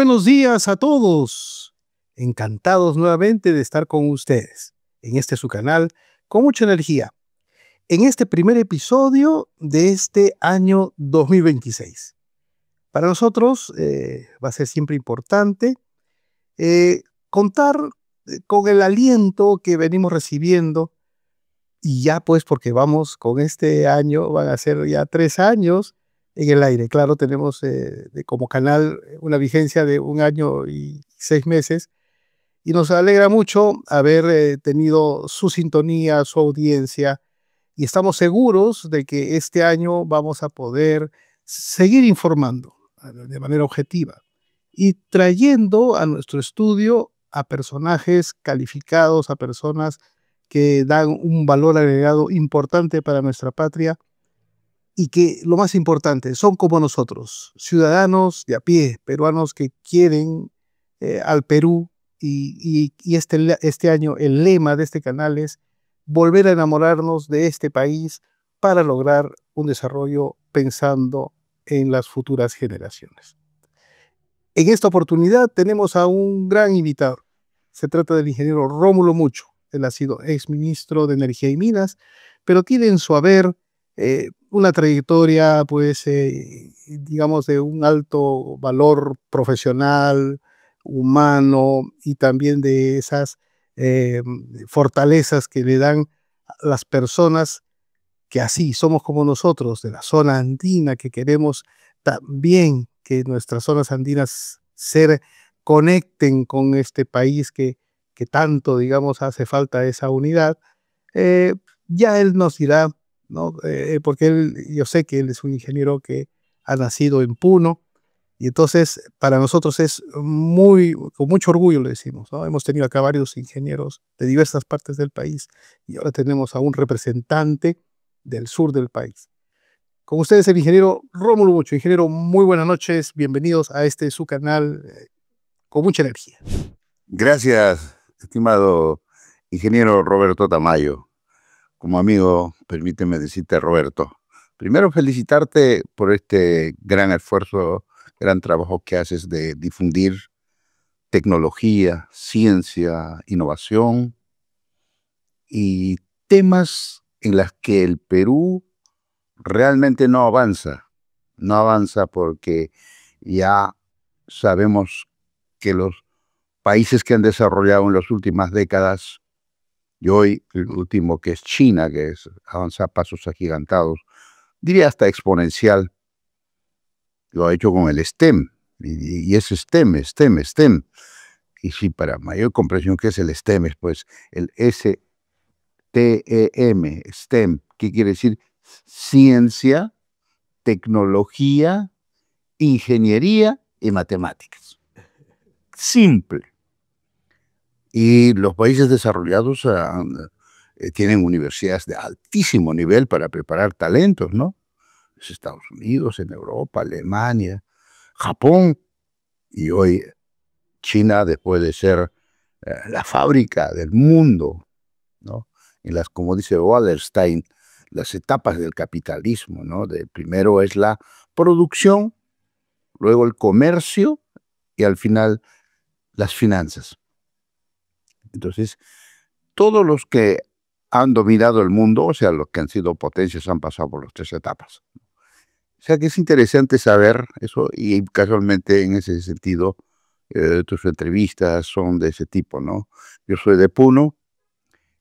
buenos días a todos. Encantados nuevamente de estar con ustedes en este su canal con mucha energía. En este primer episodio de este año 2026. Para nosotros va a ser siempre importante contar con el aliento que venimos recibiendo y ya pues porque vamos con este año, van a ser ya 3 años en el aire. Claro, tenemos como canal una vigencia de 1 año y 6 meses y nos alegra mucho haber tenido su sintonía, su audiencia y estamos seguros de que este año vamos a poder seguir informando de manera objetiva y trayendo a nuestro estudio a personajes calificados, a personas que dan un valor agregado importante para nuestra patria y que, lo más importante, son como nosotros, ciudadanos de a pie, peruanos que quieren al Perú y este año el lema de este canal es volver a enamorarnos de este país para lograr un desarrollo pensando en las futuras generaciones. En esta oportunidad tenemos a un gran invitado. Se trata del ingeniero Rómulo Mucho. Él ha sido exministro de Energía y Minas, pero tiene en su haber una trayectoria, pues, digamos, de un alto valor profesional, humano y también de esas fortalezas que le dan a las personas que así somos como nosotros, de la zona andina, que queremos también que nuestras zonas andinas conecten con este país que tanto, digamos, hace falta esa unidad. Eh, ya él nos dirá, ¿no? Porque yo sé que él es un ingeniero que ha nacido en Puno, y entonces para nosotros es con mucho orgullo le decimos, ¿no? Hemos tenido acá varios ingenieros de diversas partes del país, y ahora tenemos a un representante del sur del país. Con ustedes el ingeniero Rómulo Mucho. Ingeniero, muy buenas noches, bienvenidos a este su canal con mucha energía. Gracias, estimado ingeniero Roberto Tamayo. Como amigo, permíteme decirte, Roberto, primero felicitarte por este gran esfuerzo, gran trabajo que haces de difundir tecnología, ciencia, innovación y temas en los que el Perú realmente no avanza. No avanza porque ya sabemos que los países que han desarrollado en las últimas décadas, y hoy el último que es China, que avanza a pasos agigantados, diría hasta exponencial, lo ha hecho con el STEM, y es STEM. Y sí, para mayor comprensión, ¿qué es el STEM? Es pues el STEM, STEM, ¿qué quiere decir? Ciencia, tecnología, ingeniería y matemáticas. Simple. Y los países desarrollados tienen universidades de altísimo nivel para preparar talentos, ¿no? Los Estados Unidos, en Europa, Alemania, Japón, y hoy China, después de ser la fábrica del mundo, ¿no? En las, como dice Wallerstein, las etapas del capitalismo, ¿no? Primero es la producción, luego el comercio y al final las finanzas. Entonces, todos los que han dominado el mundo, o sea, los que han sido potencias, han pasado por las 3 etapas. O sea que es interesante saber eso, y casualmente en ese sentido, tus entrevistas son de ese tipo, ¿no? Yo soy de Puno,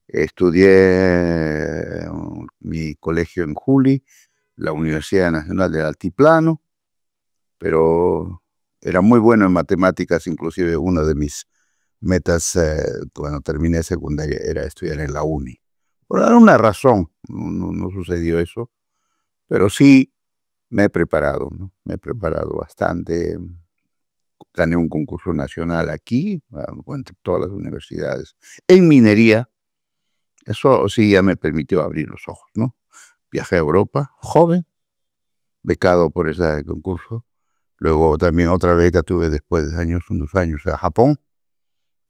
estudié mi colegio en Juli, la Universidad Nacional del Altiplano, pero era muy bueno en matemáticas, inclusive una de mis metas cuando terminé secundaria era estudiar en la uni. Por alguna razón no sucedió eso, pero sí me he preparado, ¿no? Me he preparado bastante. Gané un concurso nacional aquí, entre todas las universidades, en minería. Eso sí ya me permitió abrir los ojos, ¿no? Viajé a Europa, joven, becado por ese concurso. Luego también otra beca tuve después de unos años a Japón.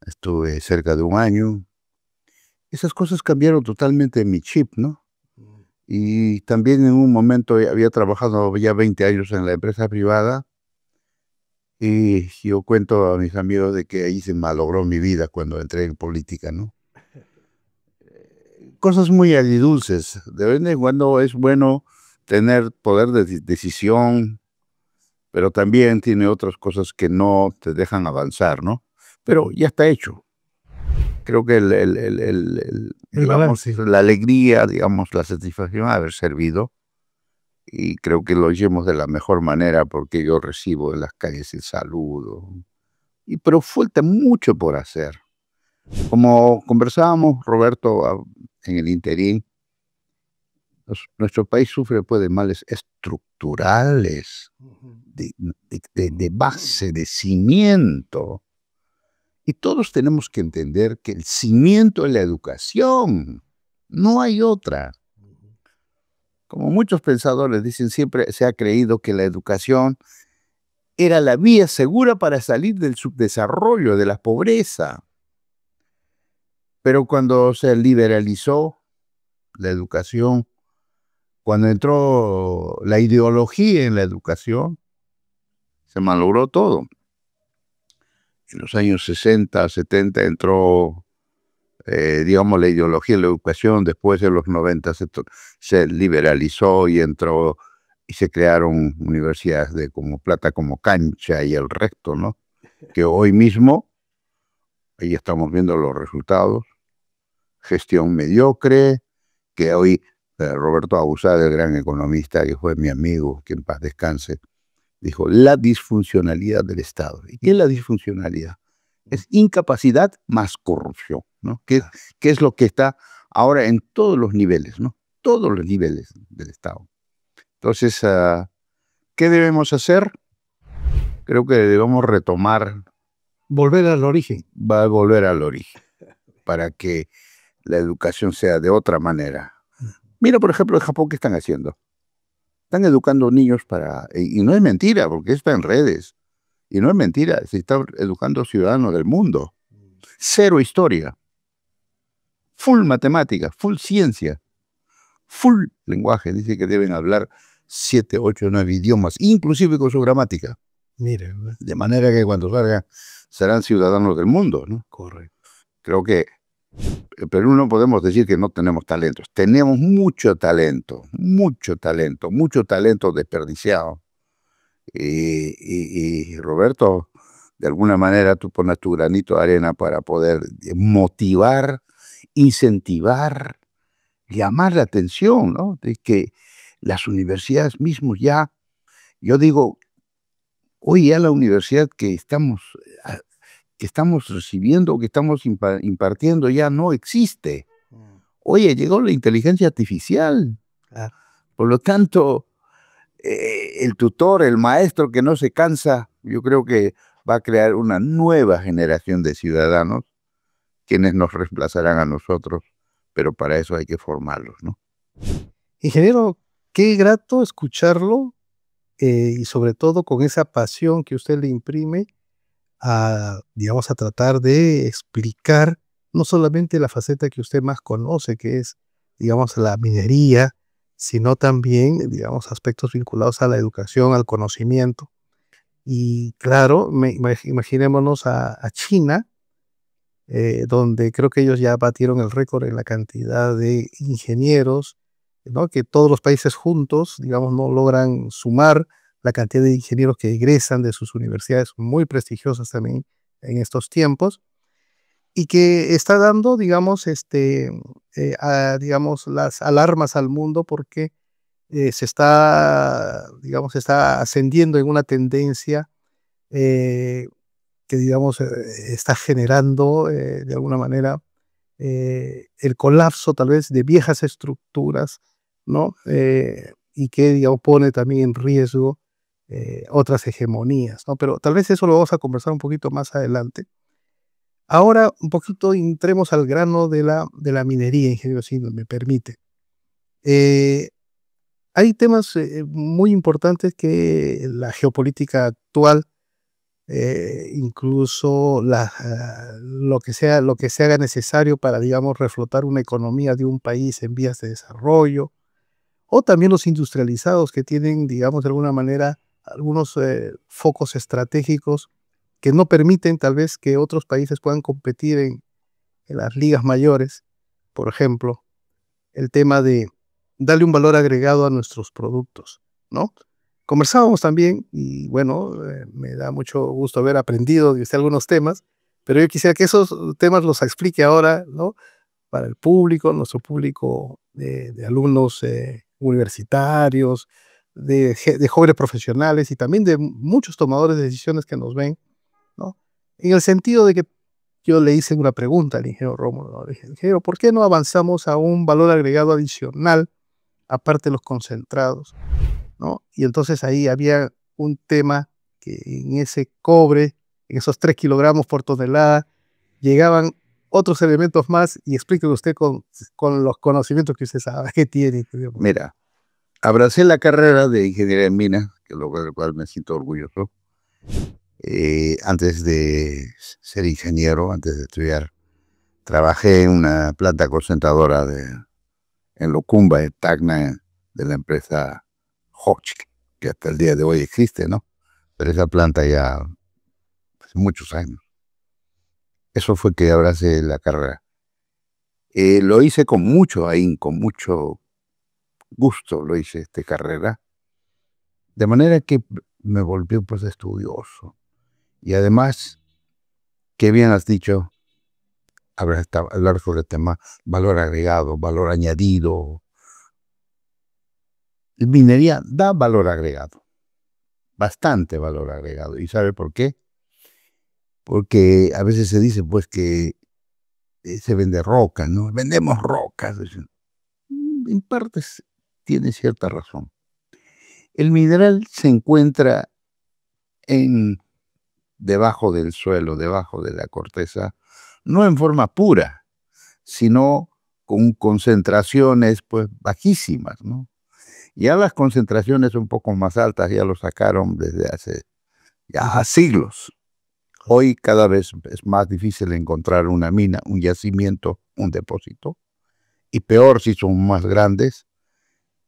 Estuve cerca de 1 año. Esas cosas cambiaron totalmente mi chip, ¿no? Y también en un momento había trabajado ya 20 años en la empresa privada Y yo cuento a mis amigos de que ahí se malogró mi vida cuando entré en política, ¿no? Cosas muy agridulces. De vez en cuando es bueno tener poder de decisión, pero también tiene otras cosas que no te dejan avanzar, ¿no? Pero ya está hecho. Creo que digamos, balance. la alegría, digamos, la satisfacción de haber servido, y creo que lo hicimos de la mejor manera porque yo recibo en las calles el saludo. Pero falta mucho por hacer. Como conversábamos, Roberto, en el interín, nuestro país sufre pues de males estructurales, de base, de cimiento. Y todos tenemos que entender que el cimiento es la educación, no hay otra. Como muchos pensadores dicen, siempre se ha creído que la educación era la vía segura para salir del subdesarrollo, de la pobreza. Pero cuando se liberalizó la educación, cuando entró la ideología en la educación, se malogró todo. En los años 60, 70 entró, digamos, la ideología en la educación. Después de los 90 se liberalizó y entró y se crearon universidades de como Plata como Cancha y el resto, ¿no? Que hoy mismo, ahí estamos viendo los resultados, gestión mediocre, que hoy Roberto Abusada, el gran economista que fue mi amigo, que en paz descanse, dijo, la disfuncionalidad del Estado. ¿Y qué es la disfuncionalidad? Es incapacidad más corrupción, ¿no? ¿Qué es lo que está ahora en todos los niveles, ¿no? Todos los niveles del Estado. Entonces, ¿qué debemos hacer? Creo que debemos retomar. Volver al origen. Va a volver al origen, para que la educación sea de otra manera. Mira, por ejemplo, en Japón, ¿qué están haciendo? Están educando niños y no es mentira, porque está en redes, y no es mentira, se está educando ciudadanos del mundo. Cero historia, full matemática, full ciencia, full lenguaje. Dice que deben hablar 7, 8, 9 idiomas, inclusive con su gramática. Mire, de manera que cuando salgan serán ciudadanos del mundo, ¿no? correcto. Creo que en Perú no podemos decir que no tenemos talentos. Tenemos mucho talento desperdiciado. Y Roberto, de alguna manera tú pones tu granito de arena para poder motivar, incentivar, llamar la atención, ¿no? De que las universidades mismos ya, yo digo, hoy ya la universidad que estamos recibiendo, que estamos impartiendo, ya no existe. Oye, llegó la inteligencia artificial. Claro. Por lo tanto, el tutor, el maestro que no se cansa, yo creo que va a crear una nueva generación de ciudadanos quienes nos reemplazarán a nosotros, pero para eso hay que formarlos, ¿no? Ingeniero, qué grato escucharlo y sobre todo con esa pasión que usted le imprime digamos, a tratar de explicar no solamente la faceta que usted más conoce, que es, digamos, la minería, sino también, digamos, aspectos vinculados a la educación, al conocimiento. Y claro, imaginémonos a China, donde creo que ellos ya batieron el récord en la cantidad de ingenieros, ¿no? Que todos los países juntos, digamos, no logran sumar la cantidad de ingenieros que egresan de sus universidades muy prestigiosas también en estos tiempos, y que está dando, digamos, digamos, las alarmas al mundo porque se está, digamos, está ascendiendo en una tendencia eh, que, digamos, está generando de alguna manera el colapso tal vez de viejas estructuras, ¿no? Y que, digamos, pone también en riesgo otras hegemonías, ¿no? Pero tal vez eso lo vamos a conversar un poquito más adelante. Ahora, un poquito entremos al grano de la minería, ingeniero, si me permite. Hay temas muy importantes que la geopolítica actual, incluso lo que se haga necesario para, digamos, reflotar una economía de un país en vías de desarrollo, o también los industrializados que tienen, digamos, de alguna manera algunos focos estratégicos que no permiten tal vez que otros países puedan competir en las ligas mayores. Por ejemplo, el tema de darle un valor agregado a nuestros productos, ¿no? Conversábamos también y bueno, me da mucho gusto haber aprendido de usted algunos temas, pero yo quisiera que esos temas los explique ahora, ¿no? Para el público, nuestro público de alumnos universitarios, de jóvenes profesionales y también de muchos tomadores de decisiones que nos ven, ¿no? En el sentido de que yo le hice una pregunta al ingeniero Rómulo, ¿no? Le dije, ingeniero, ¿por qué no avanzamos a un valor agregado adicional, aparte de los concentrados, ¿no? Y entonces ahí había un tema que en ese cobre, en esos 3 kilogramos por tonelada, llegaban otros elementos más y explíqueme usted con los conocimientos que usted sabe que tiene. Mira, abracé la carrera de ingeniería en minas, que es lo cual me siento orgulloso. Antes de ser ingeniero, antes de estudiar, trabajé en una planta concentradora en Locumba, en Tacna, de la empresa Hochschild, que hasta el día de hoy existe, ¿no? Pero esa planta ya hace muchos años. Eso fue que abracé la carrera. Lo hice con mucho ahínco, con mucho gusto lo hice esta carrera, de manera que me volví pues estudioso. Y además, qué bien has dicho, hablar sobre el tema valor agregado, valor añadido. La minería da valor agregado, bastante valor agregado. ¿Y sabe por qué? Porque a veces se dice pues que se vende roca, ¿no? Vendemos rocas. En parte tiene cierta razón. El mineral se encuentra debajo del suelo, debajo de la corteza, no en forma pura, sino con concentraciones pues bajísimas, ¿no? Ya las concentraciones un poco más altas ya lo sacaron desde hace ya siglos. Hoy cada vez es más difícil encontrar una mina, un yacimiento, un depósito, y peor si son más grandes,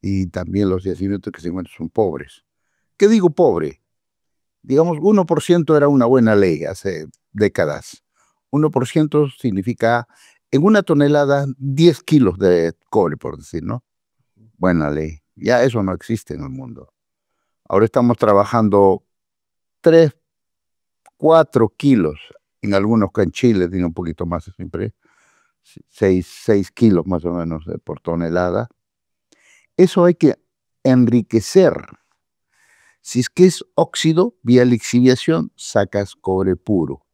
y también los yacimientos que se encuentran son pobres. ¿Qué digo pobre? Digamos, 1% era una buena ley hace décadas. 1% significa en una tonelada 10 kilos de cobre, por decir, ¿no? Buena ley. Ya eso no existe en el mundo. Ahora estamos trabajando 3, 4 kilos, en algunos que en Chile tiene un poquito más, siempre 6 kilos más o menos por tonelada. Eso hay que enriquecer. Si es que es óxido, vía lixiviación, sacas cobre puro.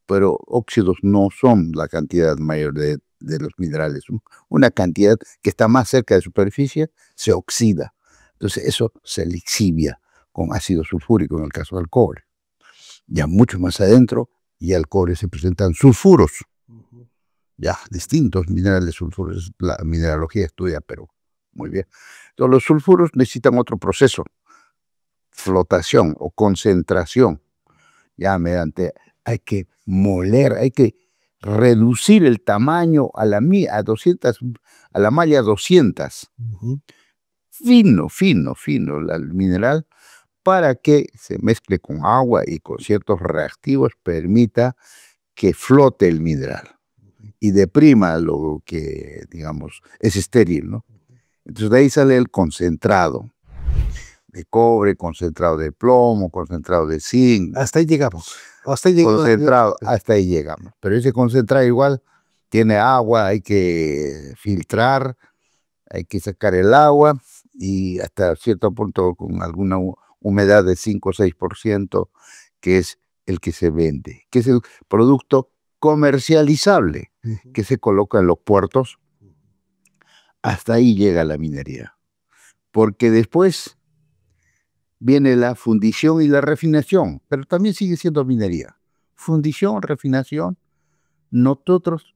Pero óxidos no son la cantidad mayor de los minerales. Una cantidad que está más cerca de superficie se oxida. Entonces eso se lixivia con ácido sulfúrico en el caso del cobre. Ya mucho más adentro, y al cobre se presentan sulfuros. Ya distintos minerales sulfuros. La mineralogía estudia, pero muy bien. Entonces los sulfuros necesitan otro proceso. Flotación o concentración. Ya mediante, hay que moler, hay que reducir el tamaño a la malla 200. Fino, fino, fino el mineral, para que se mezcle con agua y con ciertos reactivos, permita que flote el mineral y deprima lo que, digamos, es estéril, ¿no? Entonces de ahí sale el concentrado de cobre, concentrado de plomo, concentrado de zinc. Hasta ahí llegamos. Concentrado, hasta ahí llegamos. Pero ese concentrado igual tiene agua, hay que filtrar, hay que sacar el agua, y hasta cierto punto con alguna humedad de 5 o 6%, que es el que se vende, que es el producto comercializable que se coloca en los puertos. Hasta ahí llega la minería. Porque después viene la fundición y la refinación, pero también sigue siendo minería. Fundición, refinación. Nosotros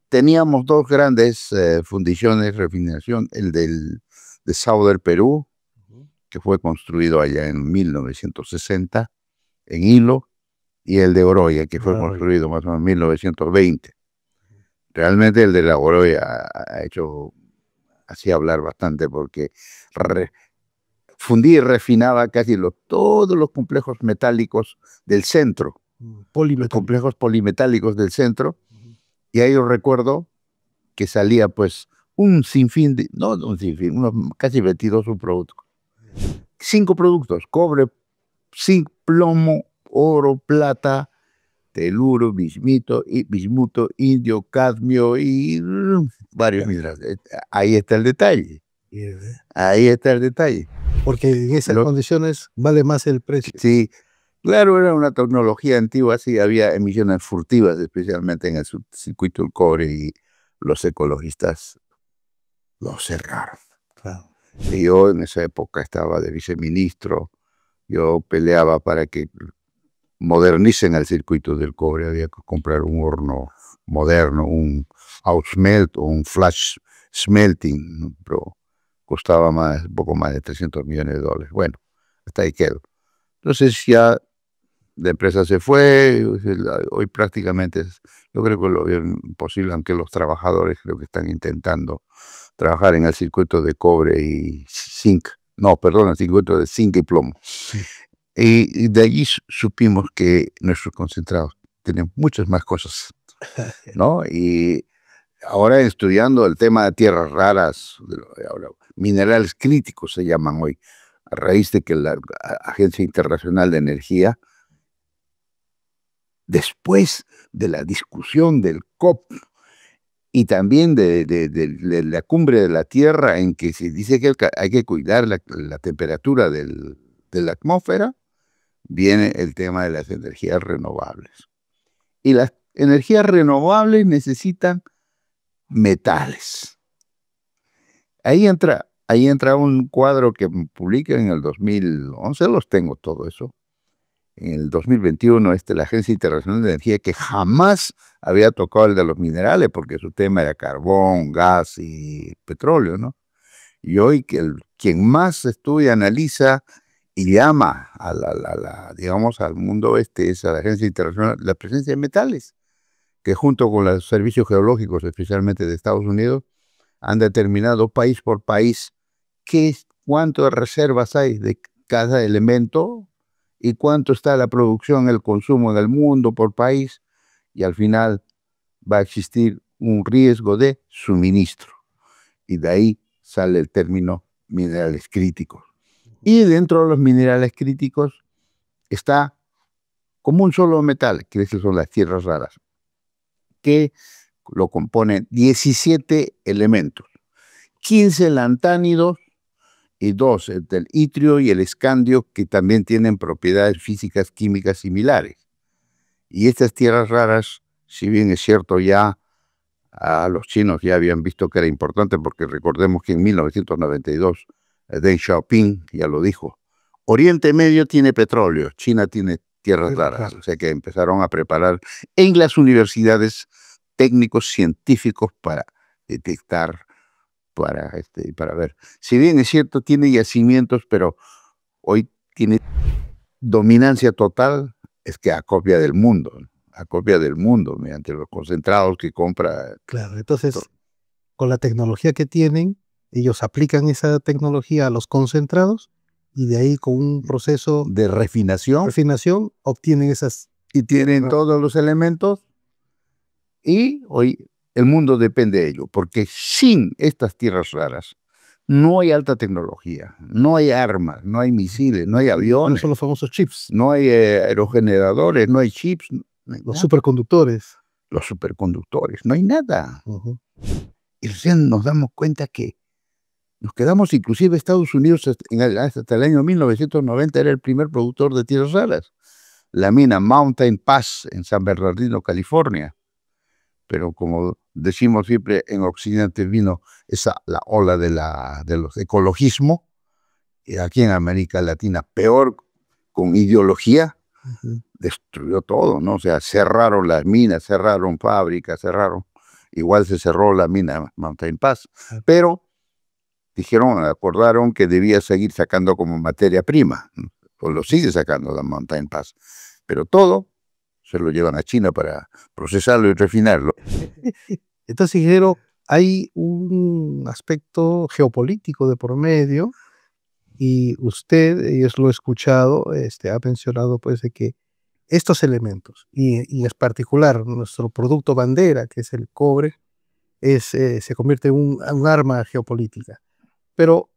teníamos dos grandes fundiciones, refinación, el de Sauder, Perú, que fue construido allá en 1960, en Hilo, y el de Oroya, que fue construido más o menos en 1920. Realmente el de la Oroya ha hecho así hablar bastante, porque fundía y refinaba casi todos los complejos metálicos del centro, los complejos polimetálicos del centro, y ahí yo recuerdo que salía pues un sinfín, no un sinfín, unos casi 22 productos. 5 productos: cobre, zinc, plomo, oro, plata, teluro, bismuto, indio, cadmio y varios minerales. Ahí está el detalle. Ahí está el detalle. Porque en esas condiciones vale más el precio. Sí, claro, era una tecnología antigua, sí, había emisiones furtivas, especialmente en el circuito del cobre, y los ecologistas lo cerraron. Claro. Y yo en esa época estaba de viceministro, yo peleaba para que modernicen el circuito del cobre, había que comprar un horno moderno, un outsmelt o un flash smelting, ¿no? Pero costaba un poco más de $300 millones. Bueno, hasta ahí quedó. Entonces ya la empresa se fue, hoy prácticamente yo creo que lo veo imposible, aunque los trabajadores creo que están intentando trabajar en el circuito de cobre y zinc, el circuito de zinc y plomo. Sí. Y de allí supimos que nuestros concentrados tienen muchas más cosas, ¿no? Y ahora estudiando el tema de tierras raras, minerales críticos se llaman hoy, a raíz de que la Agencia Internacional de Energía, después de la discusión del COP y también de la cumbre de la Tierra, en que se dice que hay que cuidar la temperatura de la atmósfera, viene el tema de las energías renovables. Y las energías renovables necesitan metales. Ahí entra un cuadro que publica en el 2011, los tengo todo eso. En el 2021, la Agencia Internacional de Energía, que jamás había tocado el de los minerales, porque su tema era carbón, gas y petróleo, ¿no? Y hoy quien más estudia, analiza y llama digamos, al mundo es a la Agencia Internacional, la presencia de metales, que junto con los servicios geológicos, especialmente de Estados Unidos, han determinado país por país cuántas reservas hay de cada elemento y cuánto está la producción, el consumo en el mundo por país, y al final va a existir un riesgo de suministro. Y de ahí sale el término minerales críticos. Y dentro de los minerales críticos está como un solo metal, que son las tierras raras, que lo componen 17 elementos, 15 lantánidos y 2, el itrio y el escandio, que también tienen propiedades físicas químicas similares. Y estas tierras raras, si bien es cierto, ya a los chinos ya habían visto que era importante, porque recordemos que en 1992 Deng Xiaoping ya lo dijo: Oriente Medio tiene petróleo, China tiene tierras raras. O sea que empezaron a preparar en las universidades técnicos científicos para detectar, para ver. Si bien es cierto, tiene yacimientos, pero hoy tiene dominancia total, es que acopia del mundo mediante los concentrados que compra. Claro, entonces, con la tecnología que tienen, ellos aplican esa tecnología a los concentrados y de ahí con un proceso de refinación obtienen esas. Y tienen todos los elementos, y hoy el mundo depende de ello, porque sin estas tierras raras no hay alta tecnología, no hay armas, no hay misiles, no hay aviones. No son los famosos chips. No hay aerogeneradores, no hay chips. No hay los superconductores. Los superconductores, no hay nada. Y recién nos damos cuenta que nos quedamos, inclusive Estados Unidos hasta el año 1990 era el primer productor de tierras raras. La mina Mountain Pass en San Bernardino, California. Pero como decimos siempre, en Occidente vino la ola de los ecologismo, y aquí en América Latina, peor, con ideología, destruyó todo, ¿no? O sea, cerraron las minas, cerraron fábricas, igual se cerró la mina Mountain Pass, pero acordaron que debía seguir sacando como materia prima, pues lo sigue sacando la Mountain Pass, pero todo se lo llevan a China para procesarlo y refinarlo. Entonces, ingeniero, hay un aspecto geopolítico de por medio, Y usted, y eso lo he escuchado, ha mencionado pues de que estos elementos, y en particular nuestro producto bandera, que es el cobre, se convierte en un arma geopolítica. Pero,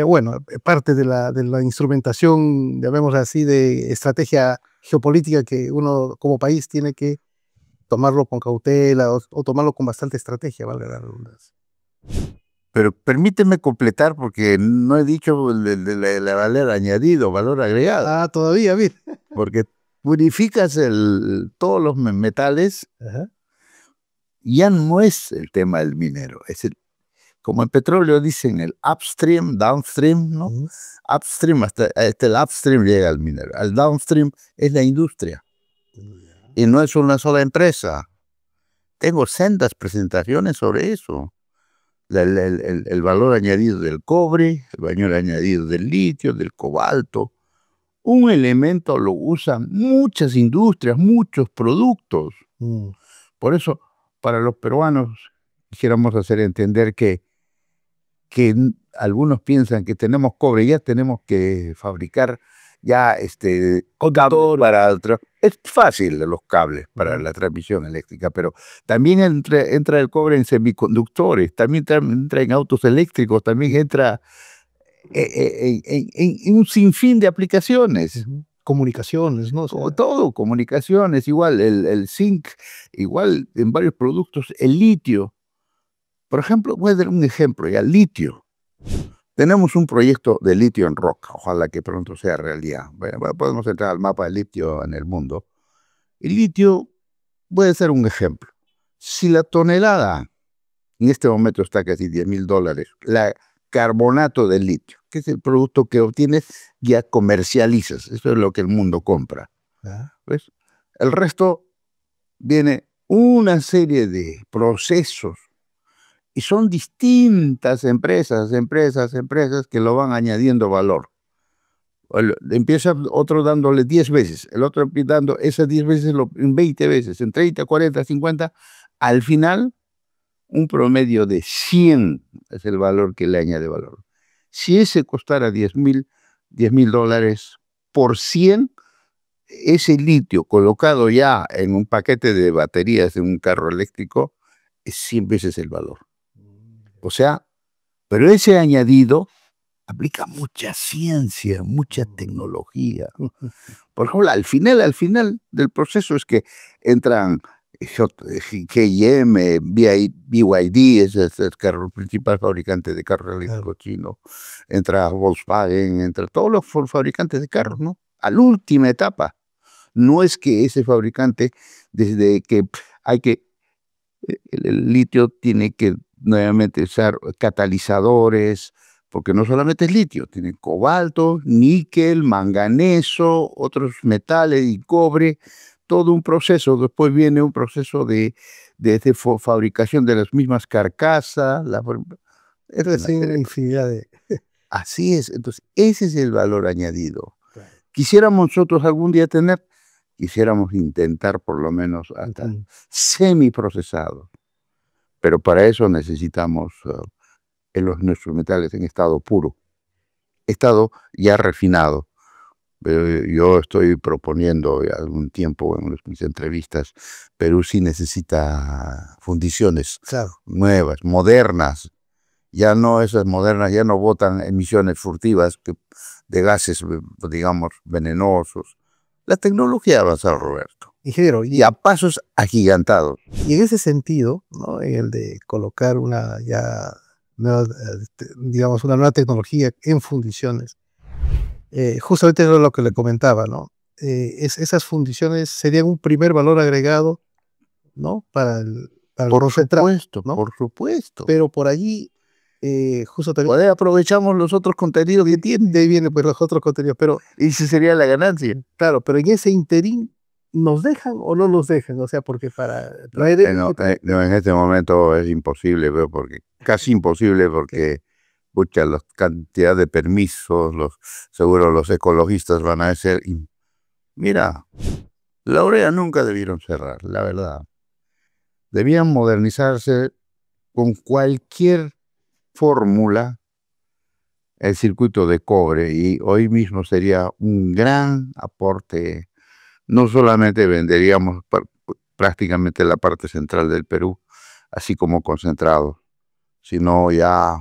bueno, parte de la instrumentación, llamémosla así, de estrategia geopolítica que uno como país tiene que tomarlo con cautela o tomarlo con bastante estrategia, valga la redundancia. Pero permíteme completar porque no he dicho el valor añadido, valor agregado. Ah, todavía, bien. Porque purificas todos los metales, Ajá. ya no es el tema del minero, como en petróleo dicen el upstream, downstream, ¿no? Upstream, hasta el upstream llega al minero. Al downstream es la industria. Y no es una sola empresa. Tengo sendas presentaciones sobre eso. El valor añadido del cobre, el valor añadido del litio, del cobalto. Un elemento lo usan muchas industrias, muchos productos. Por eso, para los peruanos, quisiéramos hacer entender que algunos piensan que tenemos cobre, ya tenemos que fabricar ya cables para es fácil los cables para la transmisión eléctrica, pero también entra el cobre en semiconductores, también entra en autos eléctricos, también entra en un sinfín de aplicaciones. Comunicaciones, ¿no? O sea, Todo, comunicaciones, igual el zinc, igual en varios productos, el litio. Por ejemplo, voy a dar un ejemplo, ya, litio. Tenemos un proyecto de litio en roca, ojalá que pronto sea realidad. Bueno, podemos entrar al mapa de litio en el mundo. El litio puede ser un ejemplo. Si la tonelada, en este momento está casi $10,000, la carbonato de litio, que es el producto que obtienes, ya comercializas. Eso es lo que el mundo compra. ¿Ves? El resto viene una serie de procesos y son distintas empresas que lo van añadiendo valor. Empieza otro dándole 10 veces, el otro dando esas 10 veces en 20 veces, en 30, 40, 50. Al final, un promedio de 100 es el valor que le añade valor. Si ese costara $10,000 por 100, ese litio colocado ya en un paquete de baterías de un carro eléctrico es 100 veces el valor. O sea, pero ese añadido aplica mucha ciencia, mucha tecnología. Por ejemplo, al final del proceso es que entran GM, BYD, es el principal fabricante de carros eléctricos chino, entra Volkswagen, entra todos los fabricantes de carros, ¿no? A la última etapa. No es que ese fabricante, desde que el litio tiene que nuevamente usar catalizadores, porque no solamente es litio, tiene cobalto, níquel, manganeso, otros metales y cobre, todo un proceso. Después viene un proceso de fabricación de las mismas carcasas. es una infinidad de... Así es, entonces ese es el valor añadido. Quisiéramos nosotros algún día quisiéramos intentar por lo menos hasta semiprocesado, pero para eso necesitamos nuestros metales en estado puro, estado ya refinado. Yo estoy proponiendo algún tiempo en mis entrevistas, Perú sí necesita fundiciones nuevas, modernas. Ya no esas modernas, ya no botan emisiones furtivas de gases, digamos, venenosos. La tecnología ha avanzado, Roberto. Ingeniero, y a pasos agigantados. Y en ese sentido, ¿no? En el de colocar una nueva, digamos, una nueva tecnología en fundiciones, justamente eso es lo que le comentaba, ¿no? Esas fundiciones serían un primer valor agregado, ¿no? Para el concentrado, ¿no? Por supuesto. Pero por allí, justo también... Pues aprovechamos los otros contenidos que tiene. De ahí vienen pues los otros contenidos, pero... Y esa sería la ganancia. Claro, pero en ese interín, ¿nos dejan o no nos dejan? O sea, porque para... No, en este momento es imposible, porque casi imposible, porque mucha la cantidad de permisos, seguro los ecologistas van a decir, mira, la urea nunca debieron cerrar, la verdad. Debían modernizarse con cualquier fórmula el circuito de cobre, y hoy mismo sería un gran aporte. No solamente venderíamos prácticamente la parte central del Perú, así como concentrado, sino ya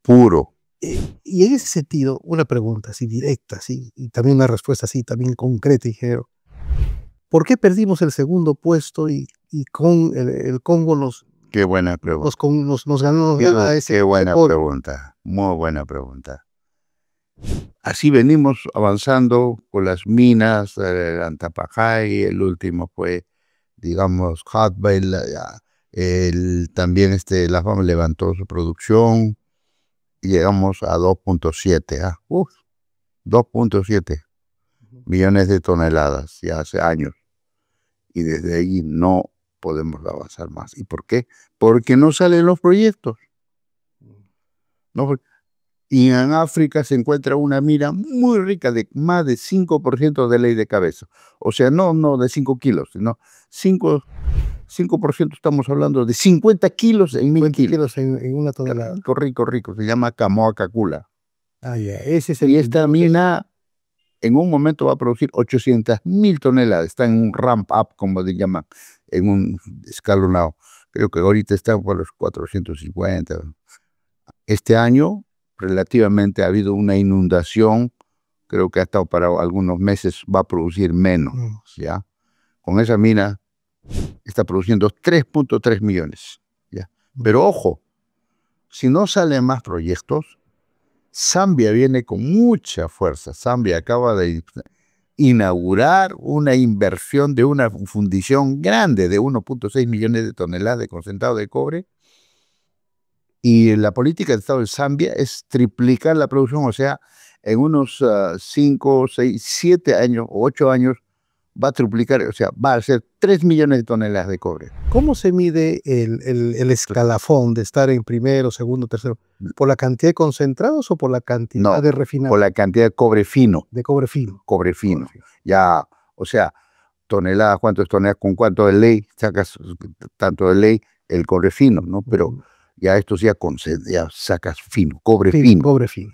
puro. Y en ese sentido, una pregunta así directa, así, y también una respuesta así, también concreta, ingeniero. ¿Por qué perdimos el segundo puesto y con el Congo Qué buena pregunta. nos ganó a ese Qué buena podio? pregunta, muy buena pregunta. Así venimos avanzando con las minas, Antapajay, el último fue, digamos, Hotbell, también la FAM levantó su producción y llegamos a 2.7, 2.7 millones de toneladas ya hace años, y desde ahí no podemos avanzar más. ¿Y por qué? Porque no salen los proyectos. No, y en África se encuentra una mina muy rica de más de 5% de ley de cabeza. O sea, no de 5 kilos, sino 5%, estamos hablando de 50 kilos en 1000 kilos. En una tonelada. Rico, rico. Se llama Camoa Cacula. Ese es Y esta mina en un momento va a producir 800.000 toneladas. Está en un ramp up, como se llama, en un escalonado. Creo que ahorita está por los 450. Este año relativamente ha habido una inundación, creo que ha estado para algunos meses, va a producir menos, ¿ya? Con esa mina está produciendo 3.3 millones, ¿ya? Pero ojo, si no salen más proyectos, Zambia viene con mucha fuerza. Zambia acaba de inaugurar una inversión de una fundición grande de 1.6 millones de toneladas de concentrado de cobre. Y la política del Estado de Zambia es triplicar la producción, o sea, en unos 5, 6, 7 años o 8 años va a triplicar, o sea, va a ser 3 millones de toneladas de cobre. ¿Cómo se mide el escalafón de estar en primero, segundo, tercero? ¿Por la cantidad de concentrados o por la cantidad de refinados? Por la cantidad de cobre fino. De cobre fino. Cobre fino. Ya, o sea, toneladas, ¿cuántas toneladas? Con cuánto de ley sacas tanto de ley el cobre fino, ¿no? Pero ya estos ya sacas fino, cobre fino. Cobre fino.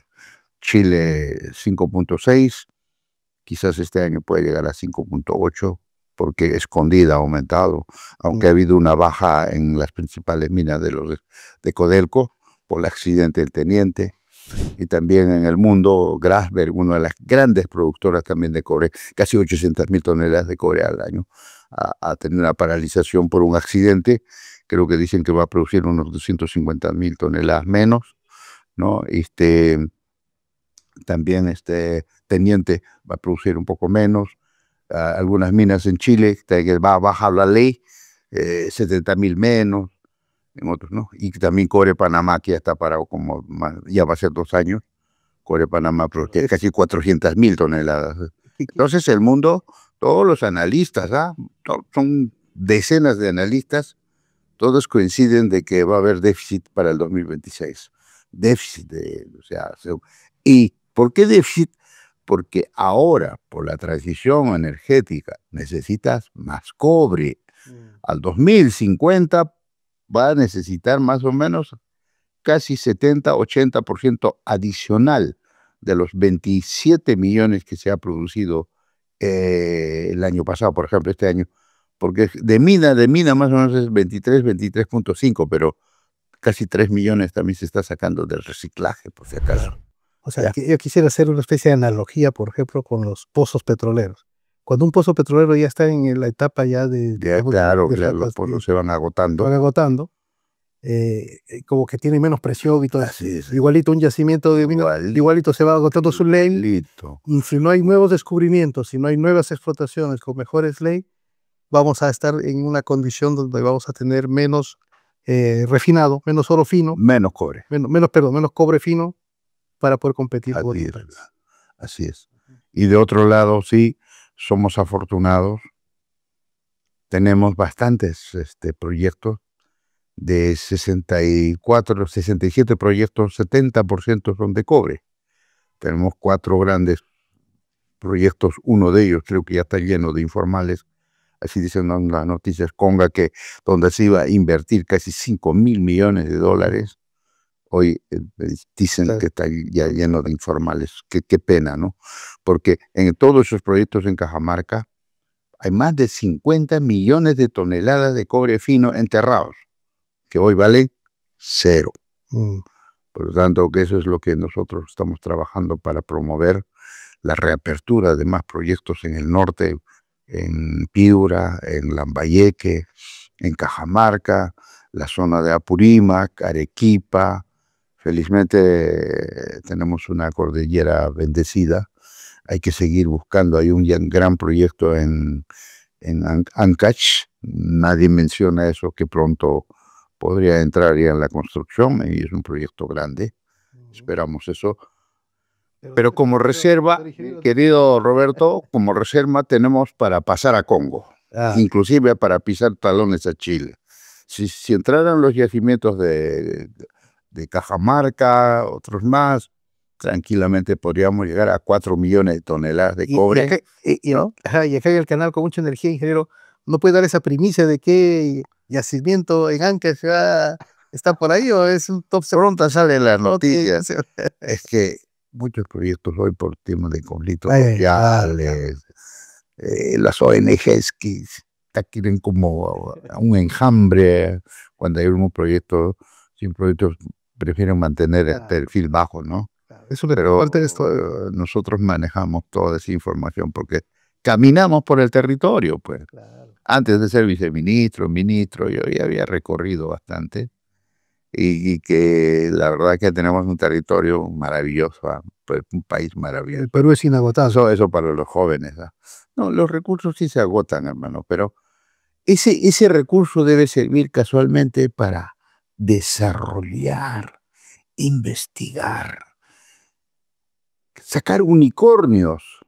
Chile 5.6, quizás este año puede llegar a 5.8, porque Escondida ha aumentado, aunque ha habido una baja en las principales minas de Codelco por el accidente del teniente. Y también en el mundo, Grasberg, una de las grandes productoras también de cobre, casi 800.000 toneladas de cobre al año, ha tenido una paralización por un accidente. Creo que dicen que va a producir unos 250.000 toneladas menos, ¿no? También Teniente va a producir un poco menos. Algunas minas en Chile, que va a bajar la ley, 70.000 menos, en otros, ¿no? Y también Cobre Panamá, que ya está parado ya va a ser 2 años. Cobre Panamá produce casi 400.000 toneladas. Entonces el mundo, todos los analistas, son decenas de analistas, todos coinciden de que va a haber déficit para el 2026. Déficit, ¿y por qué déficit? Porque ahora, por la transición energética, necesitas más cobre. Al 2050 va a necesitar más o menos casi 70-80% adicional de los 27 millones que se ha producido el año pasado, por ejemplo, este año. Porque de mina más o menos es 23.5, pero casi 3 millones también se está sacando del reciclaje, por si acaso. O sea, yo quisiera hacer una especie de analogía, por ejemplo, con los pozos petroleros. Cuando un pozo petrolero ya está en la etapa ya claro, los pozos se van agotando. Como que tiene menos presión y todo. Así es. Igualito un yacimiento de mina, igualito se va agotando su ley. Y si no hay nuevos descubrimientos, si no hay nuevas explotaciones con mejores ley, vamos a estar en una condición donde vamos a tener menos refinado, menos oro fino. Menos cobre. Menos cobre fino para poder competir. Así es. Y de otro lado, sí, somos afortunados. Tenemos bastantes proyectos. De 64, 67 proyectos, 70% son de cobre. Tenemos 4 grandes proyectos, uno de ellos creo que ya está lleno de informales, así dicen las noticias, Conga, donde se iba a invertir casi 5.000 millones de dólares, hoy dicen Claro. que está ya lleno de informales. Qué pena, ¿no? Porque en todos esos proyectos en Cajamarca hay más de 50 millones de toneladas de cobre fino enterrados, que hoy valen cero. Por lo tanto, que eso es lo que nosotros estamos trabajando para promover la reapertura de más proyectos en el norte, en Piura, en Lambayeque, en Cajamarca, la zona de Apurímac, Arequipa. Felizmente tenemos una cordillera bendecida. Hay que seguir buscando. Hay un gran proyecto en Ancash. Nadie menciona eso, que pronto podría entrar ya en la construcción, y es un proyecto grande. Esperamos eso. Pero como reserva, querido Roberto, como reserva tenemos para pasar a Congo, inclusive para pisar talones a Chile. Si entraran los yacimientos de Cajamarca, otros más, tranquilamente podríamos llegar a 4 millones de toneladas de cobre. ¿No? Y acá en el canal Con Mucha Energía, ingeniero, ¿no puede dar esa primicia de qué yacimiento en Ancash está por ahí, o es un top secret? Pronto salen las noticias. Es que muchos proyectos hoy por temas de conflictos sociales, las ONGs que quieren como un enjambre cuando hay un proyecto, sin proyectos prefieren mantener el perfil bajo, ¿no? Eso Pero nosotros manejamos toda esa información porque caminamos por el territorio, pues. Antes de ser viceministro, ministro, yo ya había recorrido bastante. Y que la verdad que tenemos un territorio maravilloso, un país maravilloso. El Perú es inagotable. Eso para los jóvenes. No, los recursos sí se agotan, hermano, pero ese recurso debe servir casualmente para desarrollar, investigar, sacar unicornios.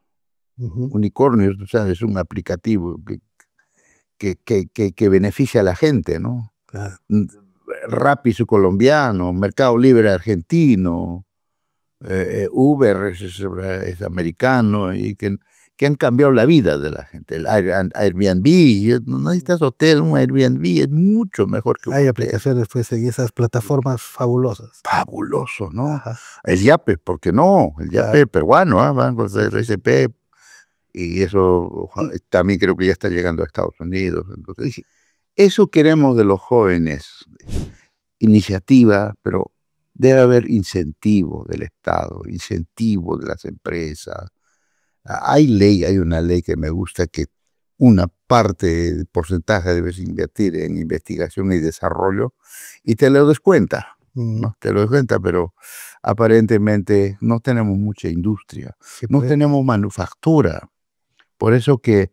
Unicornios, tú sabes, es un aplicativo que beneficia a la gente, ¿no? Claro. Rappi su colombiano, Mercado Libre argentino, Uber es americano, y que han cambiado la vida de la gente. El Airbnb, no necesitas hotel, un Airbnb es mucho mejor que un Hay hotel. aplicaciones pues en esas plataformas fabulosas. Fabuloso, ¿no? Ajá. El Yape, ¿por qué no? El Yape peruano, Banco de RCP, y eso también creo que ya está llegando a Estados Unidos. Entonces, eso queremos de los jóvenes, iniciativa, pero debe haber incentivo del Estado, incentivo de las empresas. Hay una ley que me gusta, que una parte del porcentaje debes invertir en investigación y desarrollo y te lo descuenta, ¿no? Te lo descuenta, pero aparentemente no tenemos mucha industria, no tenemos manufactura. Por eso que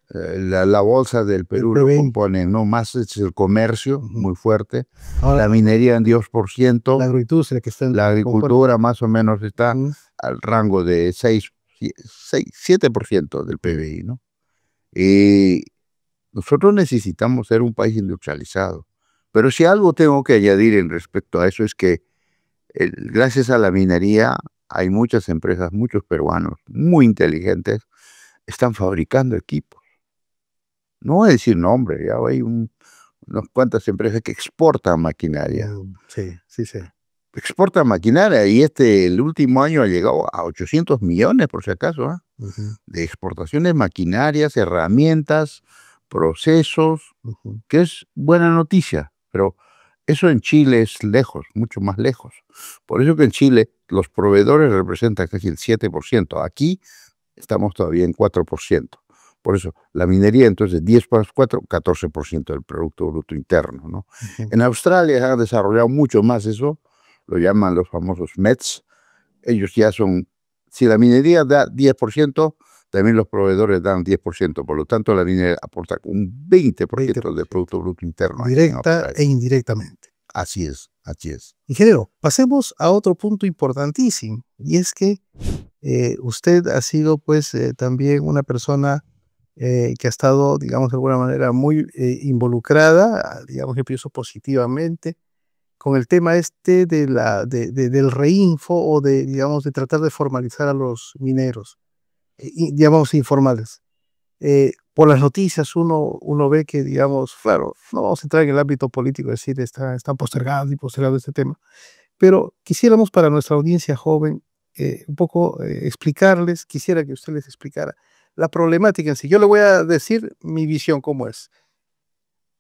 la bolsa del Perú lo compone, ¿no? Más es el comercio, muy fuerte, la minería en 10%, la agroindustria que está la agricultura más o menos está al rango de 7% del PBI, ¿no? Y nosotros necesitamos ser un país industrializado. Pero si algo tengo que añadir en respecto a eso es que gracias a la minería hay muchas empresas, muchos peruanos muy inteligentes, están fabricando equipos. No voy a decir nombre, ya hay unas cuantas empresas que exportan maquinaria. Sí. Exportan maquinaria, y el último año ha llegado a 800 millones, por si acaso, de exportaciones maquinarias, herramientas, procesos, que es buena noticia, pero eso en Chile es lejos, mucho más lejos. Por eso que en Chile los proveedores representan casi el 7%, aquí estamos todavía en 4%. Por eso, la minería, entonces, 10 más 4, 14% del Producto Bruto Interno, ¿no? En Australia han desarrollado mucho más eso, lo llaman los famosos METS. Ellos ya son, si la minería da 10%, también los proveedores dan 10%, por lo tanto la minería aporta un 20% del Producto Bruto Interno. Directa e indirectamente. Así es, así es. Ingeniero, pasemos a otro punto importantísimo, y es que usted ha sido pues también una persona que ha estado, digamos, de alguna manera muy involucrada, digamos, yo pienso positivamente, con el tema del reinfo, o digamos, de tratar de formalizar a los mineros, digamos, informales. por las noticias uno ve que, digamos, claro, no vamos a entrar en el ámbito político, decir, están postergados y postergado este tema, pero quisiéramos para nuestra audiencia joven un poco explicarles, quisiera que usted les explicara la problemática en sí. Yo le voy a decir mi visión cómo es.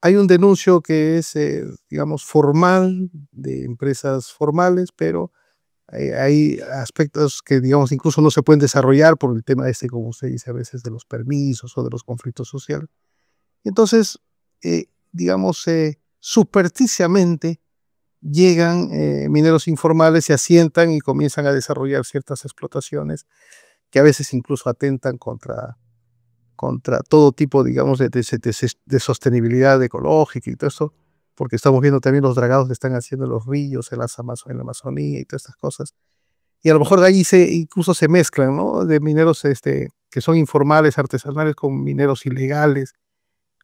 Hay un denuncio que es, digamos, formal, de empresas formales, pero hay aspectos que, digamos, incluso no se pueden desarrollar por el tema este, como usted dice, a veces de los permisos o de los conflictos sociales. Entonces, digamos, supersticiamente llegan mineros informales, se asientan y comienzan a desarrollar ciertas explotaciones que a veces incluso atentan contra todo tipo, digamos, de sostenibilidad ecológica y todo eso, porque estamos viendo también los dragados que están haciendo en los ríos, en la Amazonía y todas estas cosas. Y a lo mejor de ahí incluso se mezclan, ¿no? De mineros que son informales, artesanales, con mineros ilegales.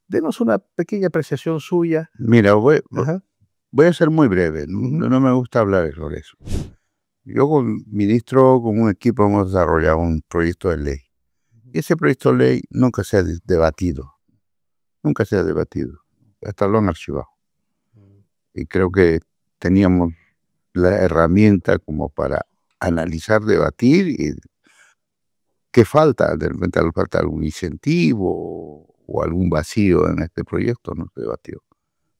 Denos una pequeña apreciación suya. Mira, Ajá. voy a ser muy breve, Ujú. no me gusta hablar sobre eso. Yo con ministro, con un equipo hemos desarrollado un proyecto de ley. Y ese proyecto de ley nunca se ha debatido, nunca se ha debatido, hasta lo han archivado. Y creo que teníamos la herramienta como para analizar, debatir y qué falta, de repente falta algún incentivo o algún vacío en este proyecto, no se debatió.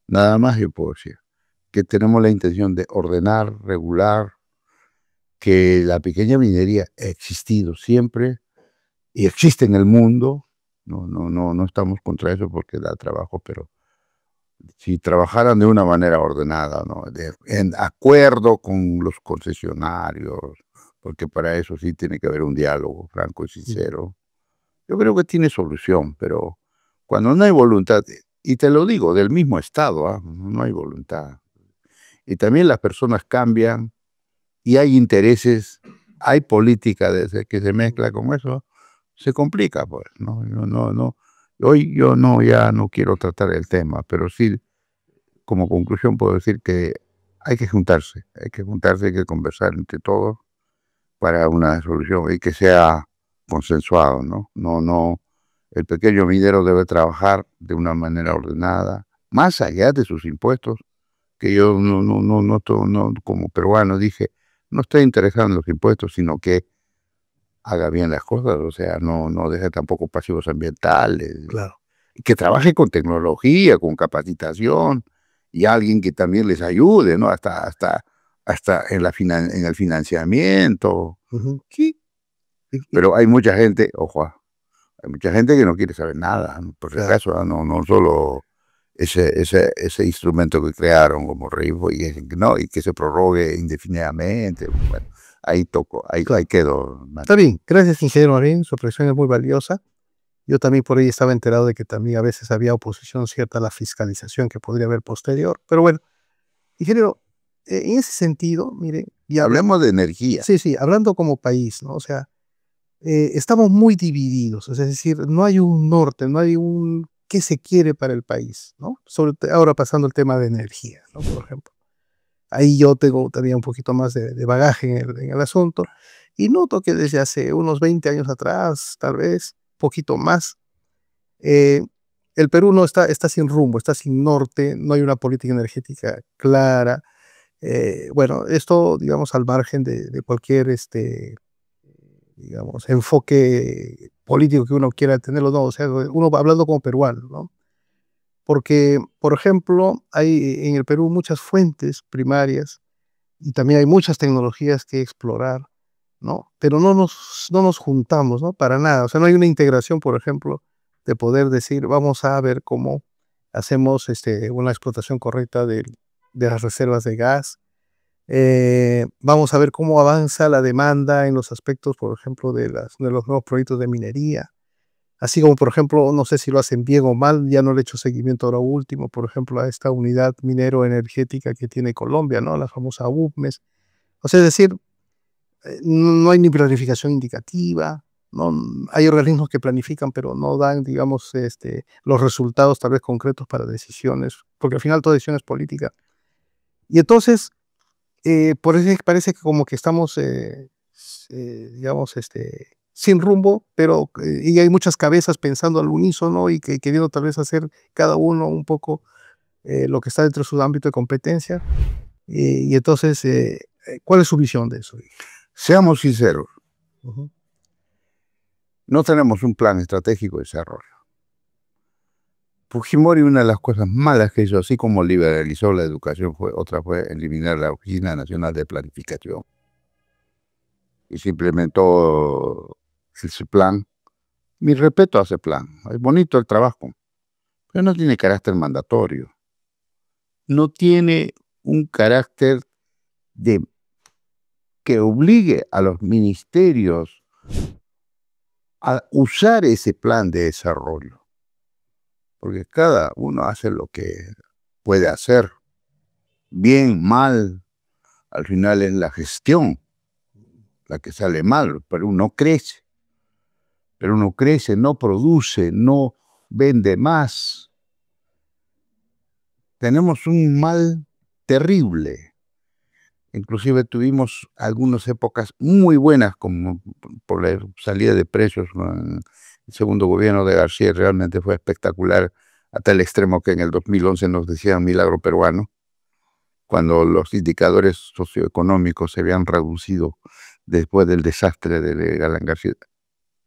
Nada más yo puedo decir que tenemos la intención de ordenar, regular, que la pequeña minería ha existido siempre y existe en el mundo. No estamos contra eso porque da trabajo, pero si trabajaran de una manera ordenada, ¿no? En acuerdo con los concesionarios, porque para eso sí tiene que haber un diálogo franco y sincero. Yo creo que tiene solución, pero cuando no hay voluntad, y te lo digo, del mismo Estado, ¿ah? No hay voluntad. Y también las personas cambian y hay intereses, hay política desde que se mezcla con eso, se complica, pues, ¿no? Hoy yo ya no quiero tratar el tema, pero sí, como conclusión puedo decir que hay que juntarse, hay que conversar entre todos para una solución y que sea consensuado, ¿no? El pequeño minero debe trabajar de una manera ordenada, más allá de sus impuestos, que yo como peruano dije, no estoy interesado en los impuestos, sino que haga bien las cosas, o sea, no deje tampoco pasivos ambientales, Claro. que trabaje con tecnología, con capacitación, y alguien que también les ayude, ¿no? Hasta en el financiamiento. Ujú. Sí, Y pero hay mucha gente, ojo, hay mucha gente que no quiere saber nada, ¿no? Por si claro. acaso, no solo ese instrumento que crearon como RIFO y que se prorrogue indefinidamente. Bueno, ahí Claro. quedó. Está bien. Gracias, ingeniero Marín. Su apreciación es muy valiosa. Yo también por ahí estaba enterado de que también a veces había oposición cierta a la fiscalización que podría haber posterior. Pero bueno, ingeniero, en ese sentido, mire, Hablemos de energía. sí, sí, hablando como país, ¿no? O sea, estamos muy divididos, es decir, no hay un norte, no hay un qué se quiere para el país, ¿no? Ahora pasando el tema de energía, ¿no? Por ejemplo. Ahí yo tengo todavía un poquito más de bagaje en el asunto y noto que desde hace unos 20 años atrás, tal vez, poquito más, eh, el Perú no está sin rumbo, está sin norte, no hay una política energética clara. Bueno, esto, digamos, al margen de cualquier, digamos, enfoque político que uno quiera tenerlo, no, o sea, uno va hablando como peruano, ¿no? Porque, por ejemplo, hay en el Perú muchas fuentes primarias y también hay muchas tecnologías que explorar, ¿no? Pero no nos juntamos, ¿no? Para nada. O sea, no hay una integración, por ejemplo, de poder decir, vamos a ver cómo hacemos una explotación correcta de las reservas de gas. Vamos a ver cómo avanza la demanda en los aspectos, por ejemplo, de los nuevos proyectos de minería. Así como, por ejemplo, no sé si lo hacen bien o mal, ya no le he hecho seguimiento ahora último, por ejemplo, a esta unidad minero-energética que tiene Colombia, ¿no? La famosa UPMES. O sea, es decir, no hay ni planificación indicativa, ¿no? Hay organismos que planifican, pero no dan, digamos, los resultados tal vez concretos para decisiones, porque al final toda decisión es política. Y entonces, por eso parece que como que estamos, digamos, sin rumbo, pero y hay muchas cabezas pensando al unísono y queriendo tal vez hacer cada uno un poco lo que está dentro de su ámbito de competencia. Y entonces, ¿cuál es su visión de eso? Seamos sinceros, Ujú. no tenemos un plan estratégico de desarrollo. Fujimori, una de las cosas malas que hizo, así como liberalizó la educación, otra fue eliminar la Oficina Nacional de Planificación. Y se implementó ese plan. Mi respeto a ese plan. Es bonito el trabajo, pero no tiene carácter mandatorio. No tiene un carácter de que obligue a los ministerios a usar ese plan de desarrollo. Porque cada uno hace lo que puede hacer, bien, mal. Al final es la gestión la que sale mal, pero uno crece. Pero uno crece, no produce, no vende más. Tenemos un mal terrible. Inclusive tuvimos algunas épocas muy buenas, como por la salida de precios. El segundo gobierno de García realmente fue espectacular, hasta el extremo que en el 2011 nos decían milagro peruano, cuando los indicadores socioeconómicos se habían reducido después del desastre de Alan García.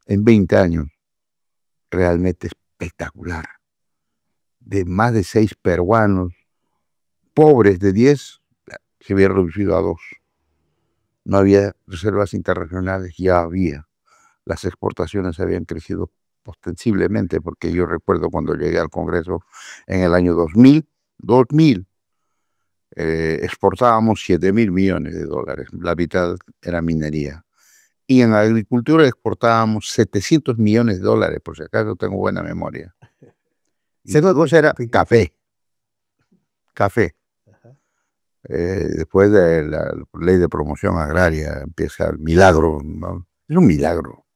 En 20 años, realmente espectacular. De más de 6 peruanos, pobres de 10, se había reducido a 2. No había reservas internacionales, ya había. Las exportaciones habían crecido ostensiblemente, porque yo recuerdo cuando llegué al Congreso en el año 2000, exportábamos 7.000 millones de dólares, la mitad era minería. Y en agricultura exportábamos 700 millones de dólares, por si acaso tengo buena memoria. Y todo era café. Café. Después de la ley de promoción agraria empieza el milagro, ¿no? Es un milagro.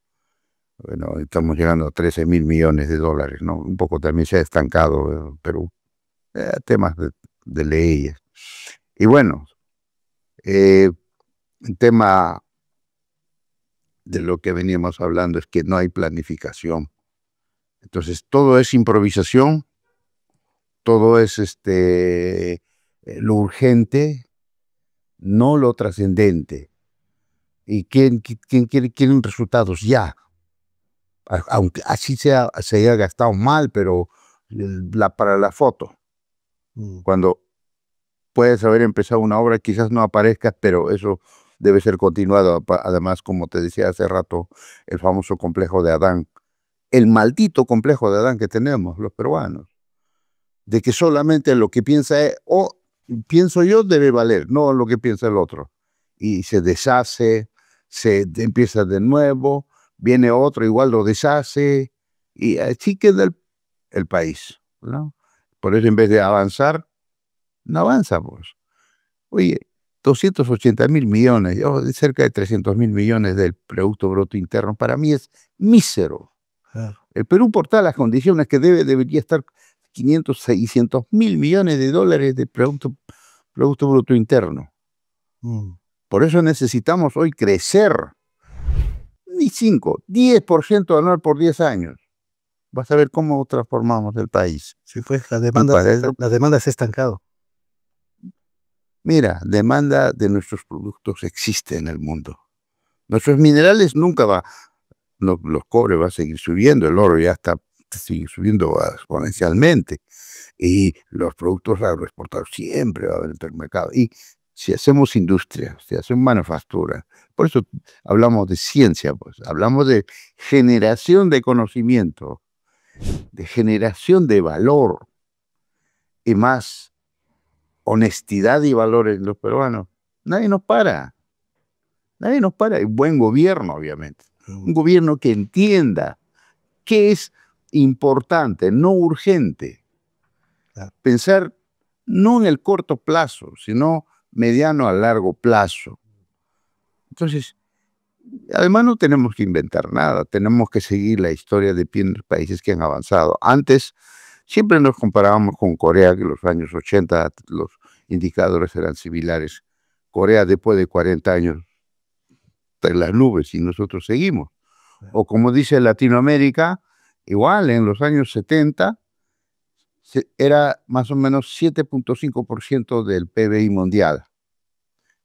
Bueno, estamos llegando a 13.000 millones de dólares, ¿no? Un poco también se ha estancado Perú. Temas de leyes. Y bueno, el tema de lo que veníamos hablando es que no hay planificación. Entonces, todo es improvisación, todo es lo urgente, no lo trascendente. ¿Y quién quieren resultados ya? Aunque así se haya gastado mal, pero para la foto. Cuando puedes haber empezado una obra, quizás no aparezca, pero eso debe ser continuado. Además, como te decía hace rato, el famoso complejo de Adán, el maldito complejo de Adán que tenemos los peruanos, de que solamente lo que piensa es, pienso yo, debe valer, no lo que piensa el otro. Y se deshace, se empieza de nuevo, viene otro, igual lo deshace, y así queda el país, ¿no? Por eso en vez de avanzar, no avanza, pues. Oye, 280.000 millones, cerca de 300.000 millones del Producto Bruto Interno, para mí es mísero. El Perú, por todas las condiciones que debería estar 500, 600.000 millones de dólares de Producto Bruto Interno. Por eso necesitamos hoy crecer. Ni 5, 10% anual por 10 años. Vas a ver cómo transformamos el país. Sí, pues la demanda se ha estancado. Mira, demanda de nuestros productos existe en el mundo. Nuestros minerales nunca los cobres va a seguir subiendo, el oro ya sigue subiendo exponencialmente. Y los productos agroexportados siempre va a haber en el mercado. Y si hacemos industria, si hacemos manufactura, por eso hablamos de ciencia, pues hablamos de generación de conocimiento, de generación de valor y más honestidad y valores en los peruanos. Nadie nos para. Nadie nos para. Y buen gobierno, obviamente. Un gobierno que entienda qué es importante, no urgente. Pensar no en el corto plazo, sino mediano a largo plazo. Entonces, además no tenemos que inventar nada, tenemos que seguir la historia de países que han avanzado. Antes, siempre nos comparábamos con Corea, que en los años 80 los indicadores eran similares. Corea después de 40 años está en las nubes y nosotros seguimos. O como dice Latinoamérica, igual en los años 70 era más o menos 7.5% del PBI mundial.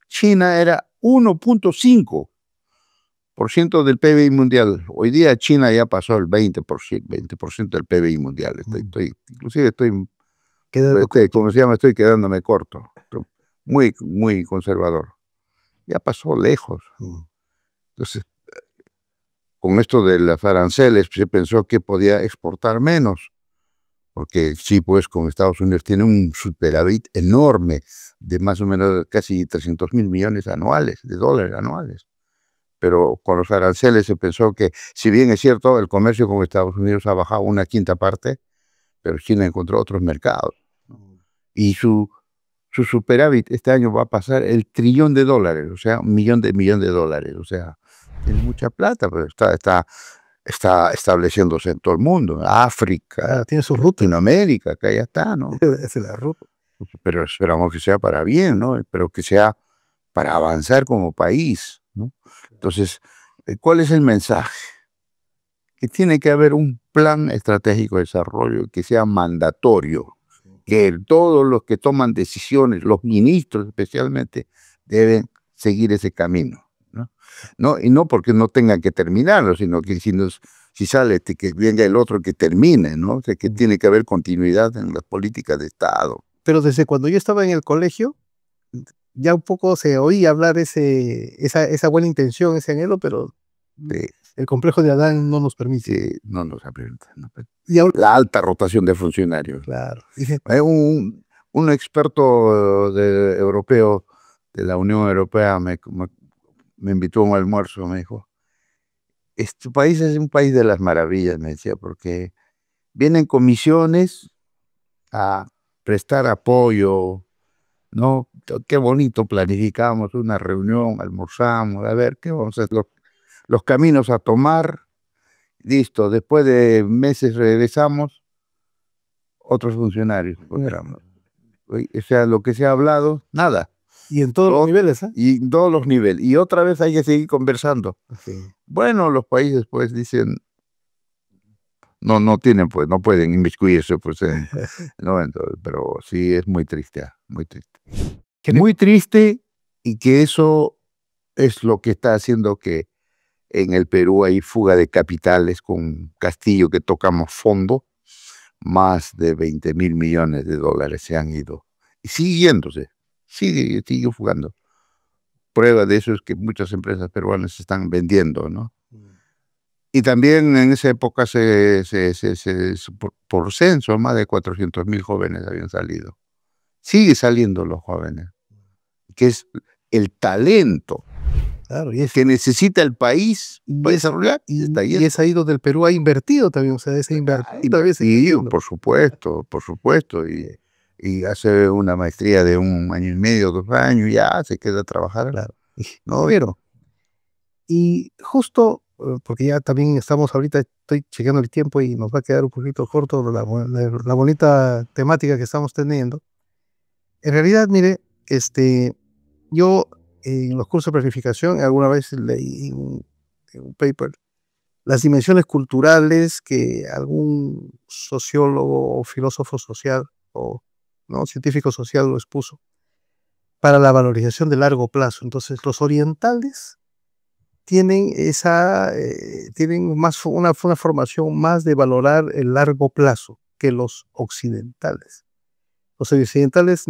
China era 1.5% del PBI mundial. Hoy día China ya pasó el 20% del PBI mundial. Inclusive como se llama, estoy quedándome corto. Muy, muy conservador. Ya pasó lejos. Entonces, con esto de los aranceles, se pensó que podía exportar menos. Porque sí, pues con Estados Unidos tiene un superávit enorme de más o menos casi 300.000 millones de dólares anuales. Pero con los aranceles se pensó que, si bien es cierto, el comercio con Estados Unidos ha bajado una quinta parte, pero China encontró otros mercados. Y su superávit este año va a pasar el $1 trillón, o sea, un millón de dólares. O sea, tiene mucha plata, pero está estableciéndose en todo el mundo, África, tiene su ruta. Latinoamérica, acá ya está, ¿no? Es la ruta. Pero esperamos que sea para bien, ¿no? Pero que sea para avanzar como país, ¿no? Entonces, ¿cuál es el mensaje? Que tiene que haber un plan estratégico de desarrollo que sea mandatorio, que todos los que toman decisiones, los ministros especialmente, deben seguir ese camino. ¿No? Y no porque no tengan que terminarlo, sino que si sale que venga el otro que termine, ¿no? O sea, que tiene que haber continuidad en las políticas de Estado. Pero desde cuando yo estaba en el colegio, ya un poco se oía hablar esa buena intención, ese anhelo, pero el complejo de Adán no nos permite. Sí, no nos permite. Y ahora, la alta rotación de funcionarios. Claro. Un experto europeo de la Unión Europea me invitó a un almuerzo, me dijo, este país es un país de las maravillas, me decía, porque vienen comisiones a prestar apoyo, ¿no? Qué bonito, planificamos una reunión, almorzamos, a ver, ¿qué vamos a hacer? Los caminos a tomar, listo, después de meses regresamos, otros funcionarios. O sea, lo que se ha hablado, nada. Y en todos los niveles, ¿eh? Y en todos los niveles. Y otra vez hay que seguir conversando. Sí. Bueno, los países pues dicen, no tienen, pues, no pueden inmiscuirse, pues, no, entonces, pero sí es muy triste, muy triste. Muy triste, y que eso es lo que está haciendo que en el Perú hay fuga de capitales con Castillo, que tocamos fondo, más de 20.000 millones de dólares se han ido. Y sigue fugando. Prueba de eso es que muchas empresas peruanas se están vendiendo, ¿no? Y también en esa época por censo, más de 400.000 jóvenes habían salido. Sigue saliendo los jóvenes, que es el talento, claro, que necesita el país para desarrollar. Y es ahí donde el Perú ha invertido también, o sea, ese invertido, por supuesto, y hace una maestría de 1 año y medio, 2 años, ya se queda a trabajar. Claro. ¿No vieron? Y justo, porque ya también estamos ahorita, estoy chequeando el tiempo y nos va a quedar un poquito corto la bonita temática que estamos teniendo. En realidad, mire, yo en los cursos de planificación alguna vez leí en un paper las dimensiones culturales que algún sociólogo o filósofo social o ¿no? científico social lo expuso para la valorización de largo plazo. Entonces, los orientales tienen una formación más de valorar el largo plazo que los occidentales. Los occidentales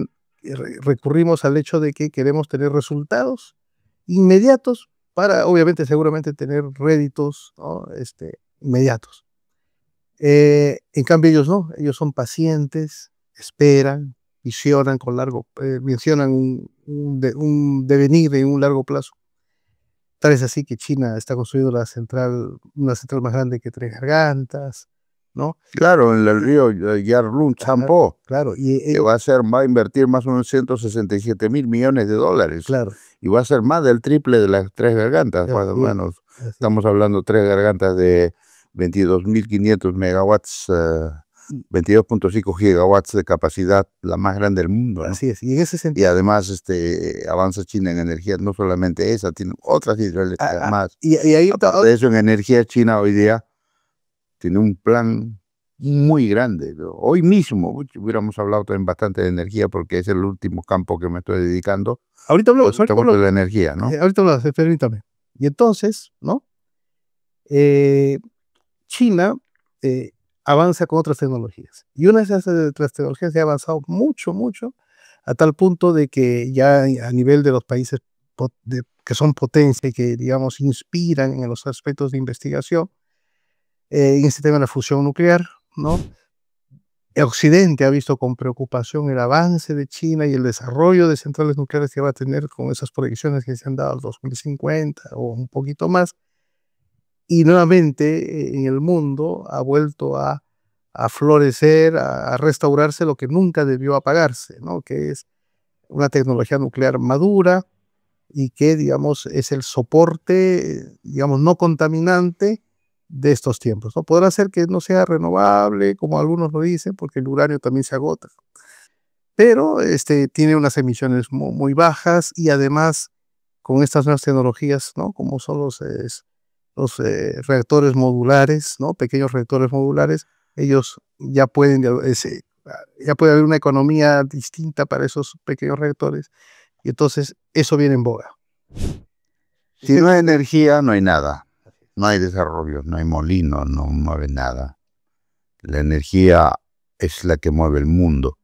recurrimos al hecho de que queremos tener resultados inmediatos para, obviamente, seguramente tener réditos, ¿no? Inmediatos. En cambio ellos no, ellos son pacientes, esperan, visionan mencionan un devenir en un largo plazo. Tal es así que China está construyendo una central más grande que Tres Gargantas, ¿no? Claro, en el río Yarlun, Champo. Claro. Que va a invertir más o menos 167.000 millones de dólares. Claro. Y va a ser más del triple de las Tres Gargantas, Claro, más o menos. Estamos hablando de Tres Gargantas de 22.500 megawatts 22.5 gigawatts de capacidad, la más grande del mundo, ¿no? Así es, y en ese Y sentido... además avanza China en energía, no solamente esa, tiene otras hidroeléctricas más. y ahí... Aparte de eso, en energía, China hoy día tiene un plan muy grande. Hoy mismo hubiéramos hablado también bastante de energía porque es el último campo que me estoy dedicando. Ahorita hablamos de la energía, ¿no? Ahorita hablamos, permítame. Y entonces, ¿no? China avanza con otras tecnologías. Y una de esas otras tecnologías ha avanzado mucho, mucho, a tal punto de que ya a nivel de los países que son potencia y que, digamos, inspiran en los aspectos de investigación, en este tema de la fusión nuclear, ¿no? El Occidente ha visto con preocupación el avance de China y el desarrollo de centrales nucleares que va a tener con esas proyecciones que se han dado al 2050 o un poquito más. Y nuevamente en el mundo ha vuelto a florecer, a restaurarse lo que nunca debió apagarse, ¿no? Que es una tecnología nuclear madura y que, digamos, es el soporte, digamos, no contaminante de estos tiempos, ¿no? Podrá ser que no sea renovable, como algunos lo dicen, porque el uranio también se agota, pero tiene unas emisiones muy bajas y además con estas nuevas tecnologías, ¿no? Como son los reactores modulares, ¿no? Pequeños reactores modulares, ellos ya pueden, ya puede haber una economía distinta para esos pequeños reactores y entonces eso viene en boga. Si no hay energía, no hay nada. No hay desarrollo, no hay molino, no mueve nada. La energía es la que mueve el mundo.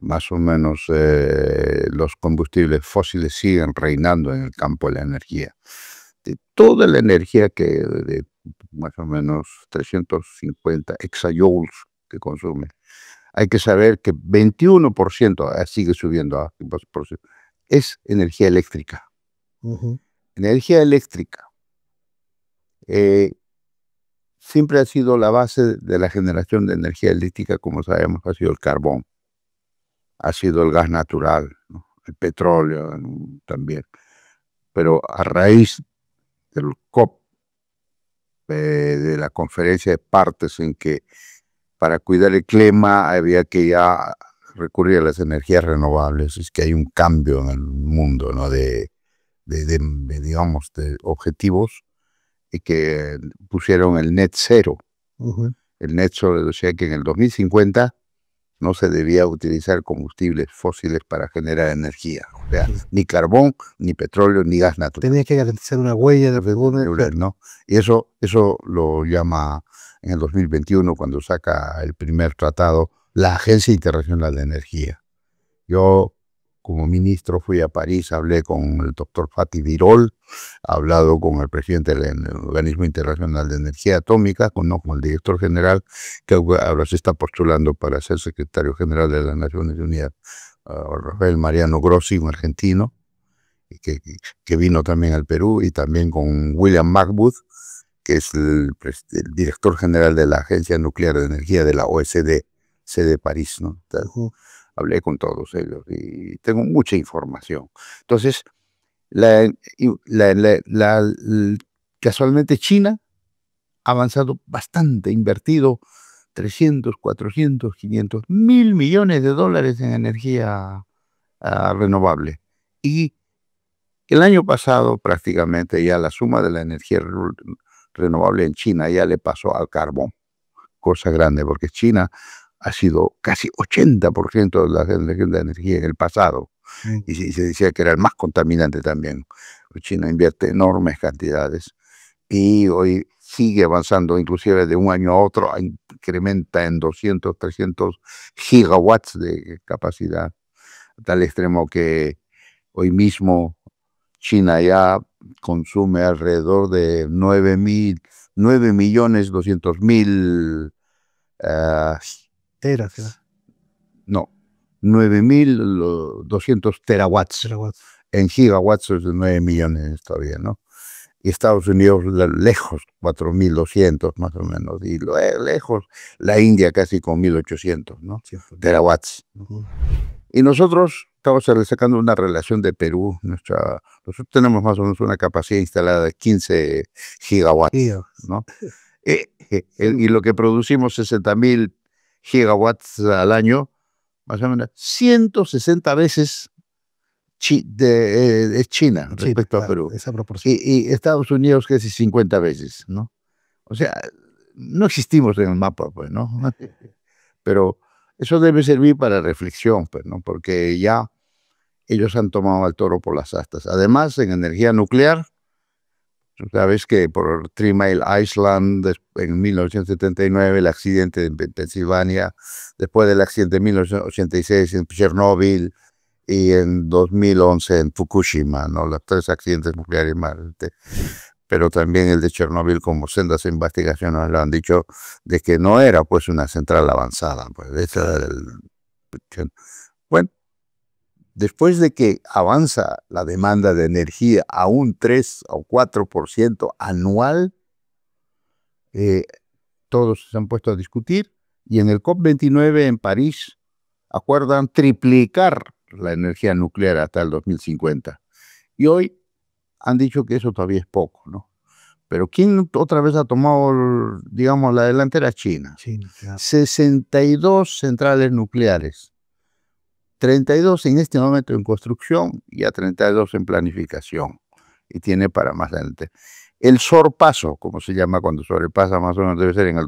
Más o menos los combustibles fósiles siguen reinando en el campo de la energía. De toda la energía de más o menos 350 exajoules que consume, hay que saber que 21% sigue subiendo, es energía eléctrica. Energía eléctrica siempre ha sido la base de la generación de energía eléctrica, como sabemos, ha sido el carbón, ha sido el gas natural, ¿no? El petróleo también. Pero a raíz del COP, de la conferencia de partes en que para cuidar el clima había que ya recurrir a las energías renovables, es que hay un cambio en el mundo, ¿no? Digamos, de objetivos, y que pusieron el net cero. El net cero decía que en el 2050 no se debía utilizar combustibles fósiles para generar energía, o sea, ni carbón, ni petróleo, ni gas natural. Tenía que garantizar una huella de carbono, ¿no? Y eso lo llama en el 2021, cuando saca el primer tratado, la Agencia Internacional de Energía. Yo, como ministro, fui a París, hablé con el doctor Fatih Birol, he hablado con el presidente del Organismo Internacional de Energía Atómica, con el director general, que ahora se está postulando para ser secretario general de las Naciones Unidas, Rafael Mariano Grossi, un argentino, que vino también al Perú, y también con William Macbeth, que es el director general de la Agencia Nuclear de Energía de la OSD, sede París, ¿no? Hablé con todos ellos y tengo mucha información. Entonces, casualmente China ha avanzado bastante, invertido 300, 400, 500, 1.000 millones de dólares en energía renovable. Y el año pasado prácticamente ya la suma de la energía renovable en China ya le pasó al carbón. Cosa grande, porque China ha sido casi 80% de la generación de energía en el pasado. Y se decía que era el más contaminante también. China invierte enormes cantidades y hoy sigue avanzando, inclusive de un año a otro incrementa en 200, 300 gigawatts de capacidad, a tal extremo que hoy mismo China ya consume alrededor de 9.200.000 no, 9.200 terawatts. En gigawatts es de 9 millones todavía, ¿no? Y Estados Unidos lejos, 4.200 más o menos, y lejos la India casi con 1.800, ¿no? Terawatts. Y nosotros estamos sacando una relación de Perú. Nosotros tenemos más o menos una capacidad instalada de 15 gigawatts, ¿no? Y lo que producimos 60.000 gigawatts al año, más o menos 160 veces es China respecto a Perú. Esa proporción. Y Estados Unidos casi 50 veces, ¿no? O sea, no existimos en el mapa, pues, ¿no? Pero eso debe servir para reflexión, pues, ¿no? Porque ya ellos han tomado al toro por las astas. Además, en energía nuclear, tú sabes que por 3 Mile Island, en 1979, el accidente en Pensilvania, después del accidente en 1986 en Chernóbil y en 2011 en Fukushima, ¿no? Los 3 accidentes nucleares más. Pero también el de Chernóbil, como sendas investigaciones lo han dicho, de que no era pues una central avanzada. Pues, bueno, después de que avanza la demanda de energía a un 3 o 4% anual, todos se han puesto a discutir y en el COP29 en París acuerdan triplicar la energía nuclear hasta el 2050. Y hoy han dicho que eso todavía es poco, ¿no? Pero ¿quién otra vez ha tomado, digamos, la delantera? China. China, claro. 62 centrales nucleares. 32 en este momento en construcción y a 32 en planificación. Y tiene para más adelante. El sorpaso, como se llama cuando sobrepasa, más o menos debe ser en el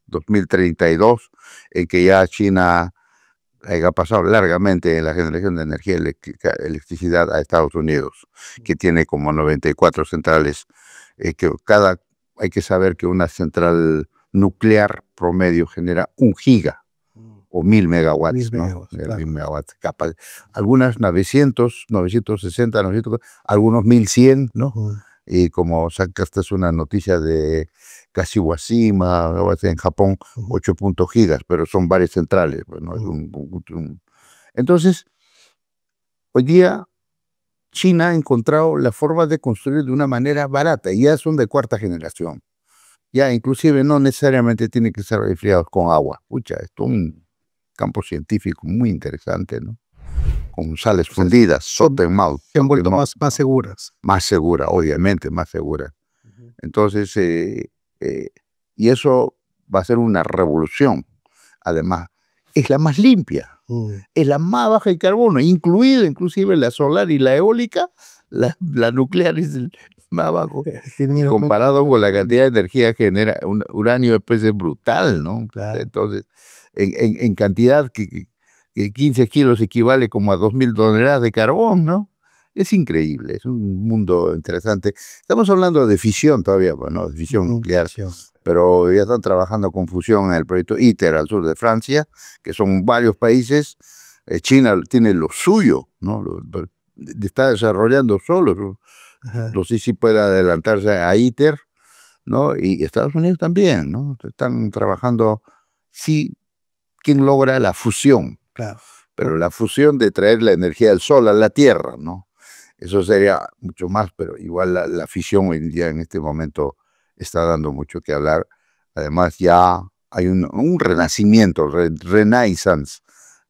2032, en que ya China ha pasado largamente en la generación de energía electricidad a Estados Unidos, que tiene como 94 centrales, que hay que saber que una central nuclear promedio genera 1 giga o 1000 megawatts, 1000 ¿no? megawatts, claro. 1000 megawatts, algunas 900, 960, 900, algunos 1100, ¿no? Y como sacaste una noticia de Kashiwashima, en Japón, 8 gigas, pero son varias centrales. Pues, ¿no? Entonces, hoy día China ha encontrado la forma de construir de una manera barata, y ya son de 4ª generación. Ya inclusive no necesariamente tienen que ser enfriados con agua. Pucha, esto es un campo científico muy interesante, ¿no? Con sales fundidas, se han vuelto más seguras. Más segura, obviamente, más segura. Entonces, y eso va a ser una revolución. Además, es la más limpia, es la más baja en carbono, inclusive la solar y la eólica, la nuclear es el más bajo. Comparado con la cantidad de energía que genera uranio, después es brutal, ¿no? Claro. Entonces, en cantidad que 15 kilos equivale como a 2.000 toneladas de carbón, ¿no? Es increíble, es un mundo interesante. Estamos hablando de fisión todavía, bueno, de fisión nuclear, pero ya están trabajando con fusión en el proyecto ITER al sur de Francia, que son varios países. China tiene lo suyo, ¿no? Está desarrollando solo. No sé si puede adelantarse a ITER, ¿no? Y Estados Unidos también, ¿no? Están trabajando, sí, ¿quién logra la fusión? Claro. Pero la fusión de traer la energía del sol a la Tierra, ¿no? Eso sería mucho más, pero igual la fisión hoy en día en este momento está dando mucho que hablar. Además ya hay un renacimiento, renaissance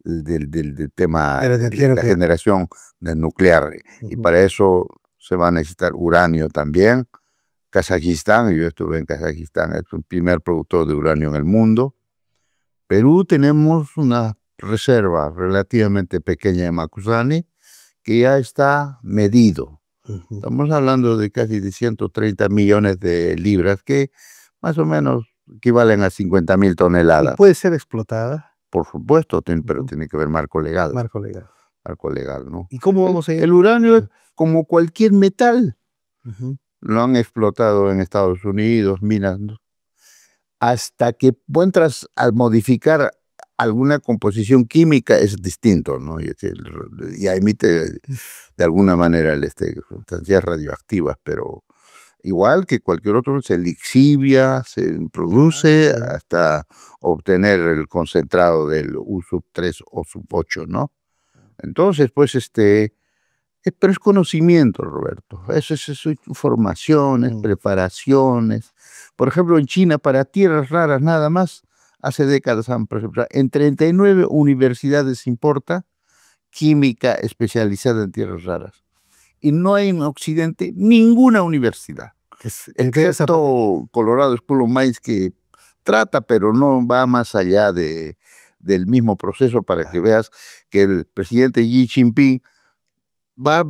del tema de la generación del nuclear. Y para eso se va a necesitar uranio también. Kazajistán, yo estuve en Kazajistán, es el primer productor de uranio en el mundo. Perú tenemos una reserva relativamente pequeña de Macusani, que ya está medido. Estamos hablando de casi de 130 millones de libras, que más o menos equivalen a 50.000 toneladas. ¿Y puede ser explotada? Por supuesto, pero tiene que haber marco legal. Marco legal. Marco legal, ¿no? ¿Y cómo vamos a ir? El uranio es como cualquier metal. Lo han explotado en Estados Unidos, minas, ¿no? Hasta que entras a modificar alguna composición química es distinto, ¿no? Y emite de alguna manera sustancias radioactivas, pero igual que cualquier otro, se lixivia, se produce hasta obtener el concentrado del U3 o sub 8, ¿no? Entonces, pues, pero es conocimiento, Roberto. Eso es formaciones, preparaciones. Por ejemplo, en China, para tierras raras nada más, hace décadas, por ejemplo, en 39 universidades importa química especializada en tierras raras. Y no hay en Occidente ninguna universidad. Excepto Colorado School of Mines, que trata, pero no va más allá del mismo proceso, para que veas que el presidente Xi Jinping va a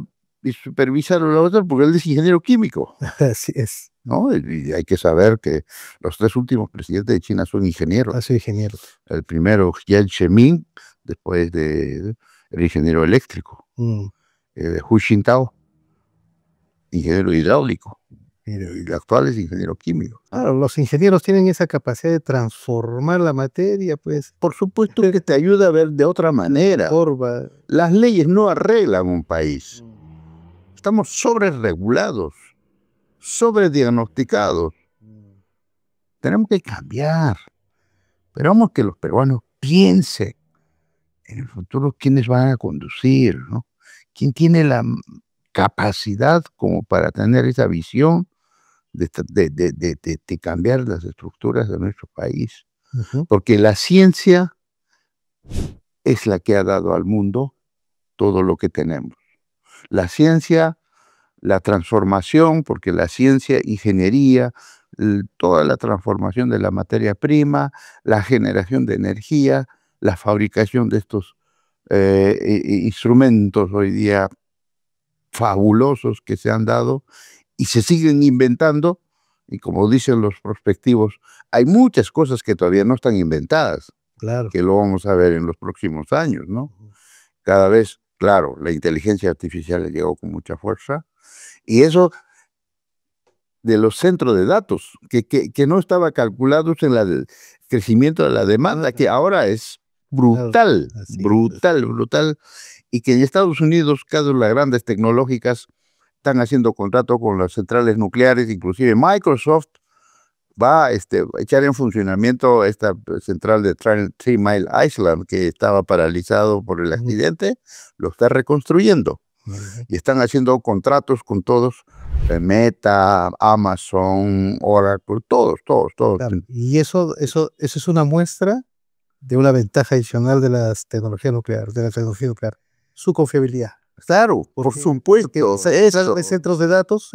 supervisar a los otros porque él es ingeniero químico. Así es. ¿No? Y hay que saber que los 3 últimos presidentes de China son ingenieros. Así, ingeniero. El primero, Jiang Zemin, después de el ingeniero eléctrico. Hu Jintao, ingeniero hidráulico. Y el actual es ingeniero químico. Claro, los ingenieros tienen esa capacidad de transformar la materia, pues. Por supuesto que te ayuda a ver de otra manera. Las leyes no arreglan un país. Estamos sobreregulados, sobrediagnosticados. Tenemos que cambiar. Esperamos que los peruanos piensen en el futuro quiénes van a conducir, ¿no? ¿Quién tiene la capacidad como para tener esa visión de cambiar las estructuras de nuestro país? Porque la ciencia es la que ha dado al mundo todo lo que tenemos. La ciencia, la transformación, porque la ciencia, ingeniería, toda la transformación de la materia prima, la generación de energía, la fabricación de estos instrumentos hoy día fabulosos que se han dado y se siguen inventando, y como dicen los prospectivos, hay muchas cosas que todavía no están inventadas, claro, que lo vamos a ver en los próximos años, ¿no? Cada vez, claro, la inteligencia artificial llegó con mucha fuerza, y eso de los centros de datos, que no estaba calculados en el crecimiento de la demanda, que ahora es brutal, brutal, y que en Estados Unidos, cada una de las grandes tecnológicas están haciendo contrato con las centrales nucleares, inclusive Microsoft va a echar en funcionamiento esta central de Three Mile Island, que estaba paralizado por el accidente, lo está reconstruyendo. Y están haciendo contratos con todos, Meta, Amazon, Oracle, todos. Claro. Y eso es una muestra de una ventaja adicional de las tecnologías nucleares, de la tecnología nuclear, su confiabilidad. Claro, por supuesto. Esas centros de datos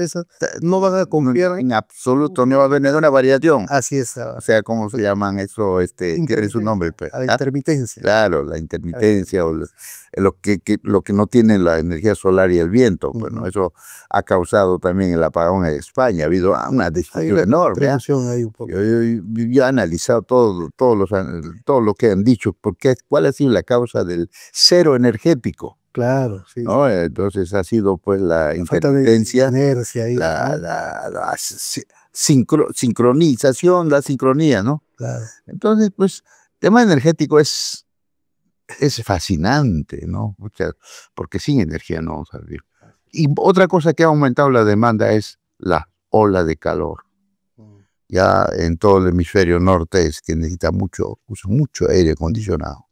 no van a confiar en absoluto, no va a haber ninguna variación. Así es. O sea, ¿cómo se llaman eso? Tiene su nombre. Pues. La intermitencia. Claro, la intermitencia, o lo que no tiene la energía solar y el viento. Bueno, eso ha causado también el apagón en España. Ha habido una discusión enorme. Hay un poco. Yo he analizado todo lo que han dicho, cuál ha sido la causa del cero energético. Claro, sí. ¿No? Entonces ha sido pues la intermitencia, la sincronización, la sincronía, ¿no? Claro. Entonces, pues, el tema energético es fascinante, ¿no? Porque sin energía no vamos a vivir. Y otra cosa que ha aumentado la demanda es la ola de calor. Ya en todo el hemisferio norte es que necesita usa mucho aire acondicionado.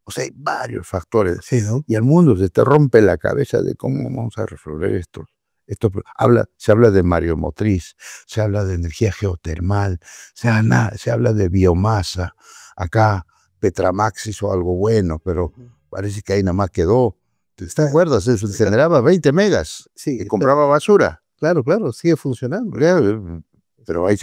O sea, hay varios factores. Sí, ¿no? Y al mundo se te rompe la cabeza de cómo vamos a resolver esto. Se habla de mareomotriz, se habla de energía geotermal, se habla de biomasa. Acá Petramax hizo algo bueno, pero parece que ahí nada más quedó. ¿Te acuerdas? Eso generaba 20 megas y compraba basura. Claro, sigue funcionando. Pero ahí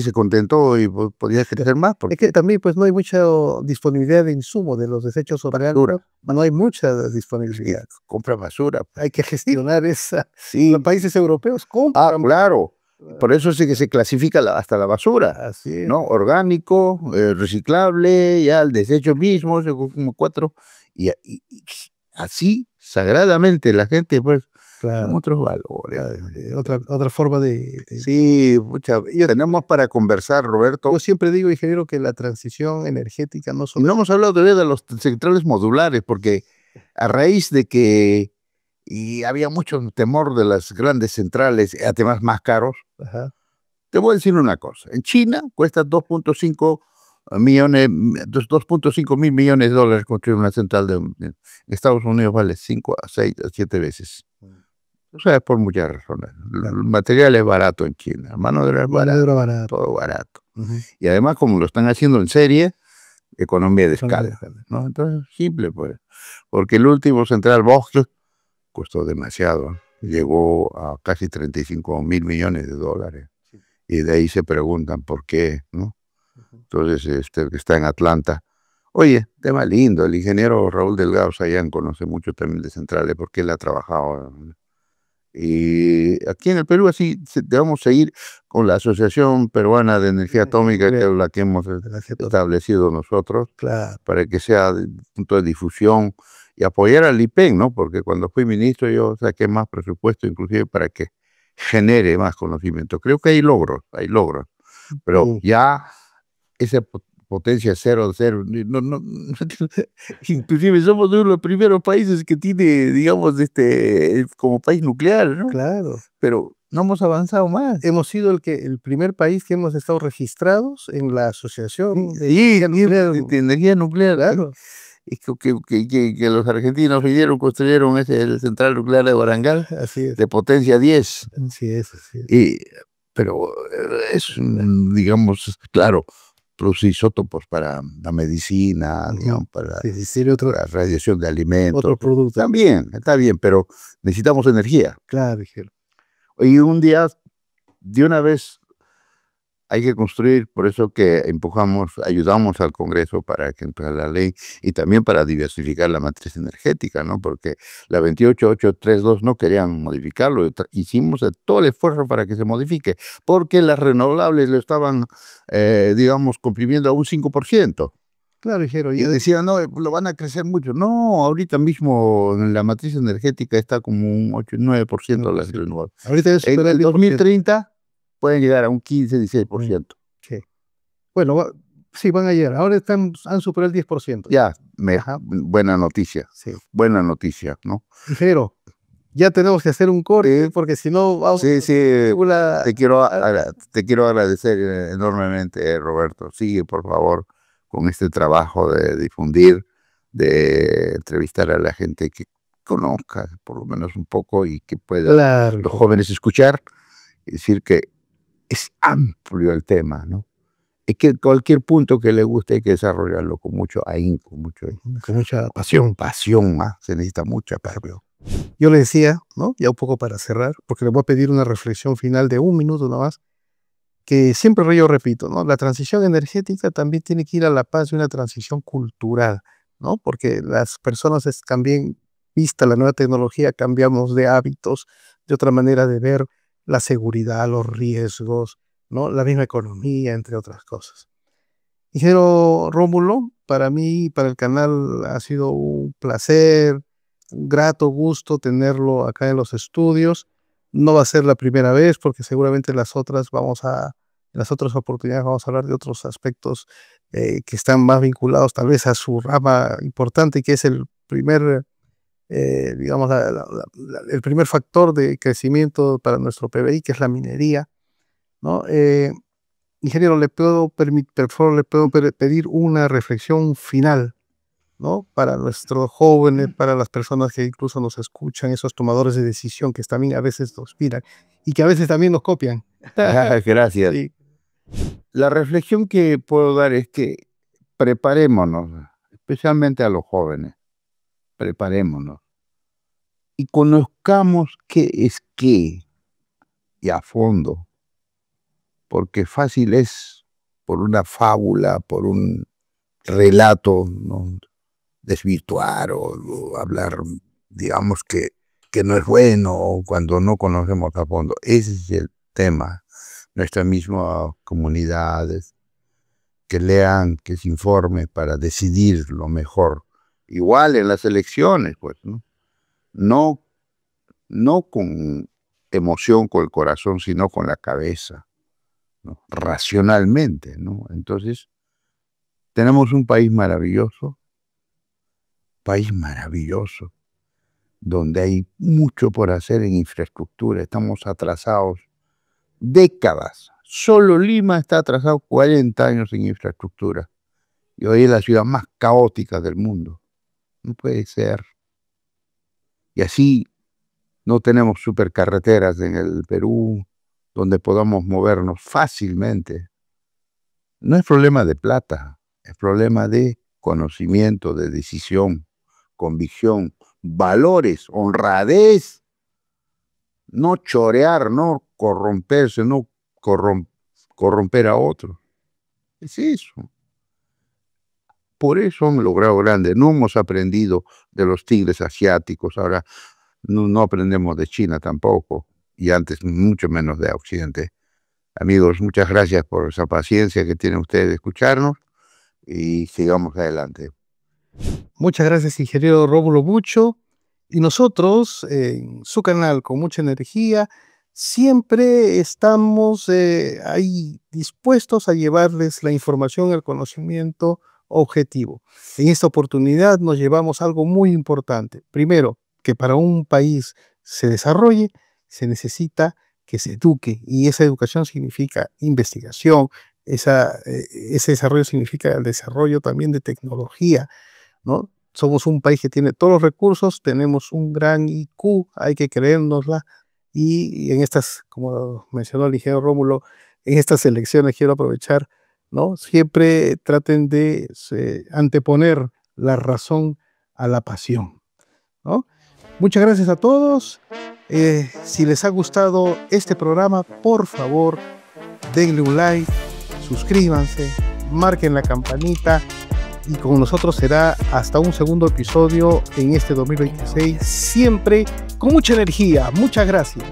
se contentó y podía crecer más. Es que también pues no hay mucha disponibilidad de insumo de los desechos orgánicos. No hay mucha disponibilidad. Compra basura. Hay que gestionar esa. Sí. Los países europeos compran. Claro. Por eso sí que se clasifica hasta la basura. Así es. ¿No? Orgánico, reciclable, ya el desecho mismo, como 4. Y así, sagradamente, la gente pues... Claro. Otros valores. Otra forma de... Sí, tenemos para conversar, Roberto. Yo siempre digo, ingeniero, que la transición energética no solo... No hemos hablado todavía de los centrales modulares, porque a raíz de que había mucho temor de las grandes centrales, además más caros, te voy a decir una cosa. En China cuesta 2.5 mil millones de dólares construir una central. En Estados Unidos vale 5 a 6 a 7 veces. O sea, por muchas razones. El material es barato en China, mano de obra es barato, todo barato. Y además, como lo están haciendo en serie, economía de escala, ¿no? Entonces, simple, pues. Porque el último central Vogtle costó demasiado. llegó a casi 35.000 millones de dólares. Y de ahí se preguntan por qué, ¿no? Entonces, que está en Atlanta. Oye, tema lindo, el ingeniero Raúl Delgado Sayán conoce mucho también de centrales porque él ha trabajado. Y aquí en el Perú así debemos seguir con la Asociación Peruana de Energía Atómica, que es la que hemos establecido nosotros, Claro. para que sea punto de difusión y apoyar al IPEN, ¿no? Porque cuando fui ministro yo saqué más presupuesto inclusive para que genere más conocimiento. Creo que hay logros, pero ya esa potencia cero, inclusive somos uno de los primeros países que tiene, digamos, como país nuclear, ¿no? Claro. Pero no hemos avanzado más. Hemos sido el primer país que hemos estado registrados en la Asociación de Energía Nuclear. Claro. Y que los argentinos construyeron el central nuclear de Guarangal. Así es. De potencia 10. Así es. Pero es, digamos, claro, los isótopos para la medicina, digamos, para la radiación de alimentos. Otro producto. También, está bien, pero necesitamos energía. Claro, dijeron. Y un día, de una vez, hay que construir, por eso que ayudamos al Congreso para que entre la ley y también para diversificar la matriz energética, ¿no? Porque la 28832 no querían modificarlo, hicimos todo el esfuerzo para que se modifique, porque las renovables lo estaban, digamos, comprimiendo a un 5%. Claro, dijeron. Y decían, no, lo van a crecer mucho. No, ahorita mismo en la matriz energética está como un 8, 9% las renovables. Ahorita es en el 2030 pueden llegar a un 15, 16%. Sí. Bueno, sí, van a llegar. Ahora han superado el 10%. Ya, buena noticia. Sí. Buena noticia, ¿no? Pero ya tenemos que hacer un corte, porque si no vamos a... Te quiero agradecer enormemente, Roberto. Sigue, por favor, con este trabajo de difundir, de entrevistar a la gente que conozca, por lo menos un poco, y que pueda los jóvenes escuchar. Es decir, que es amplio el tema, ¿no? Es que cualquier punto que le guste hay que desarrollarlo con mucho ahínco, con mucha pasión. Se necesita mucha pasión. Yo le decía, ¿no? Ya un poco para cerrar, porque le voy a pedir una reflexión final de 1 minuto nada más, que siempre yo repito, ¿no? La transición energética también tiene que ir a la paz de una transición cultural, ¿no? Porque las personas también, vista la nueva tecnología, cambiamos de hábitos, de otra manera de ver la seguridad, los riesgos, ¿no? La misma economía, entre otras cosas. Ingeniero Rómulo, para mí, para el canal, ha sido un placer, un grato gusto tenerlo acá en los estudios. No va a ser la primera vez, porque seguramente en las otras oportunidades vamos a hablar de otros aspectos que están más vinculados tal vez a su rama importante, que es el primer, digamos, el primer factor de crecimiento para nuestro PBI, que es la minería, ¿no? Ingeniero, por favor, le puedo pedir una reflexión final, ¿no? Para nuestros jóvenes, para las personas que incluso nos escuchan, esos tomadores de decisión que también a veces nos miran y que a veces también nos copian. Gracias. Sí. La reflexión que puedo dar es que preparémonos, especialmente a los jóvenes, preparémonos y conozcamos qué es qué y a fondo, porque fácil es por una fábula, por un relato, ¿no? Desvirtuar o hablar, digamos, que no es bueno cuando no conocemos a fondo. Ese es el tema. Nuestras mismas comunidades, que lean, que se informen para decidir lo mejor. Igual en las elecciones, pues, ¿no? No con emoción, con el corazón, sino con la cabeza, ¿no? Racionalmente, ¿no? Entonces, tenemos un país maravilloso, donde hay mucho por hacer en infraestructura. Estamos atrasados décadas. Solo Lima está atrasado 40 años en infraestructura. Y hoy es la ciudad más caótica del mundo. No puede ser. Y así no tenemos supercarreteras en el Perú donde podamos movernos fácilmente. No es problema de plata, es problema de conocimiento, de decisión, convicción, valores, honradez no chorear, no corromperse, no corromper a otros. Es eso. Por eso hemos logrado grande. No hemos aprendido de los tigres asiáticos, ahora no aprendemos de China tampoco, y antes mucho menos de Occidente. Amigos, muchas gracias por esa paciencia que tienen ustedes de escucharnos y sigamos adelante. Muchas gracias, ingeniero Rómulo Bucho. Y nosotros, en su canal Con Mucha Energía, siempre estamos ahí dispuestos a llevarles la información, el conocimiento objetivo. En esta oportunidad nos llevamos algo muy importante. Primero, que para un país se desarrolle, se necesita que se eduque, y esa educación significa investigación, ese desarrollo significa el desarrollo también de tecnología, ¿no? Somos un país que tiene todos los recursos, tenemos un gran IQ, hay que creérnosla, y en estas, como mencionó el ingeniero Rómulo, en estas elecciones quiero aprovechar, ¿no? Siempre traten de anteponer la razón a la pasión, ¿no? Muchas gracias a todos. Si les ha gustado este programa, por favor, denle un like, suscríbanse, marquen la campanita, y con nosotros será hasta un segundo episodio en este 2026, siempre con mucha energía. Muchas gracias.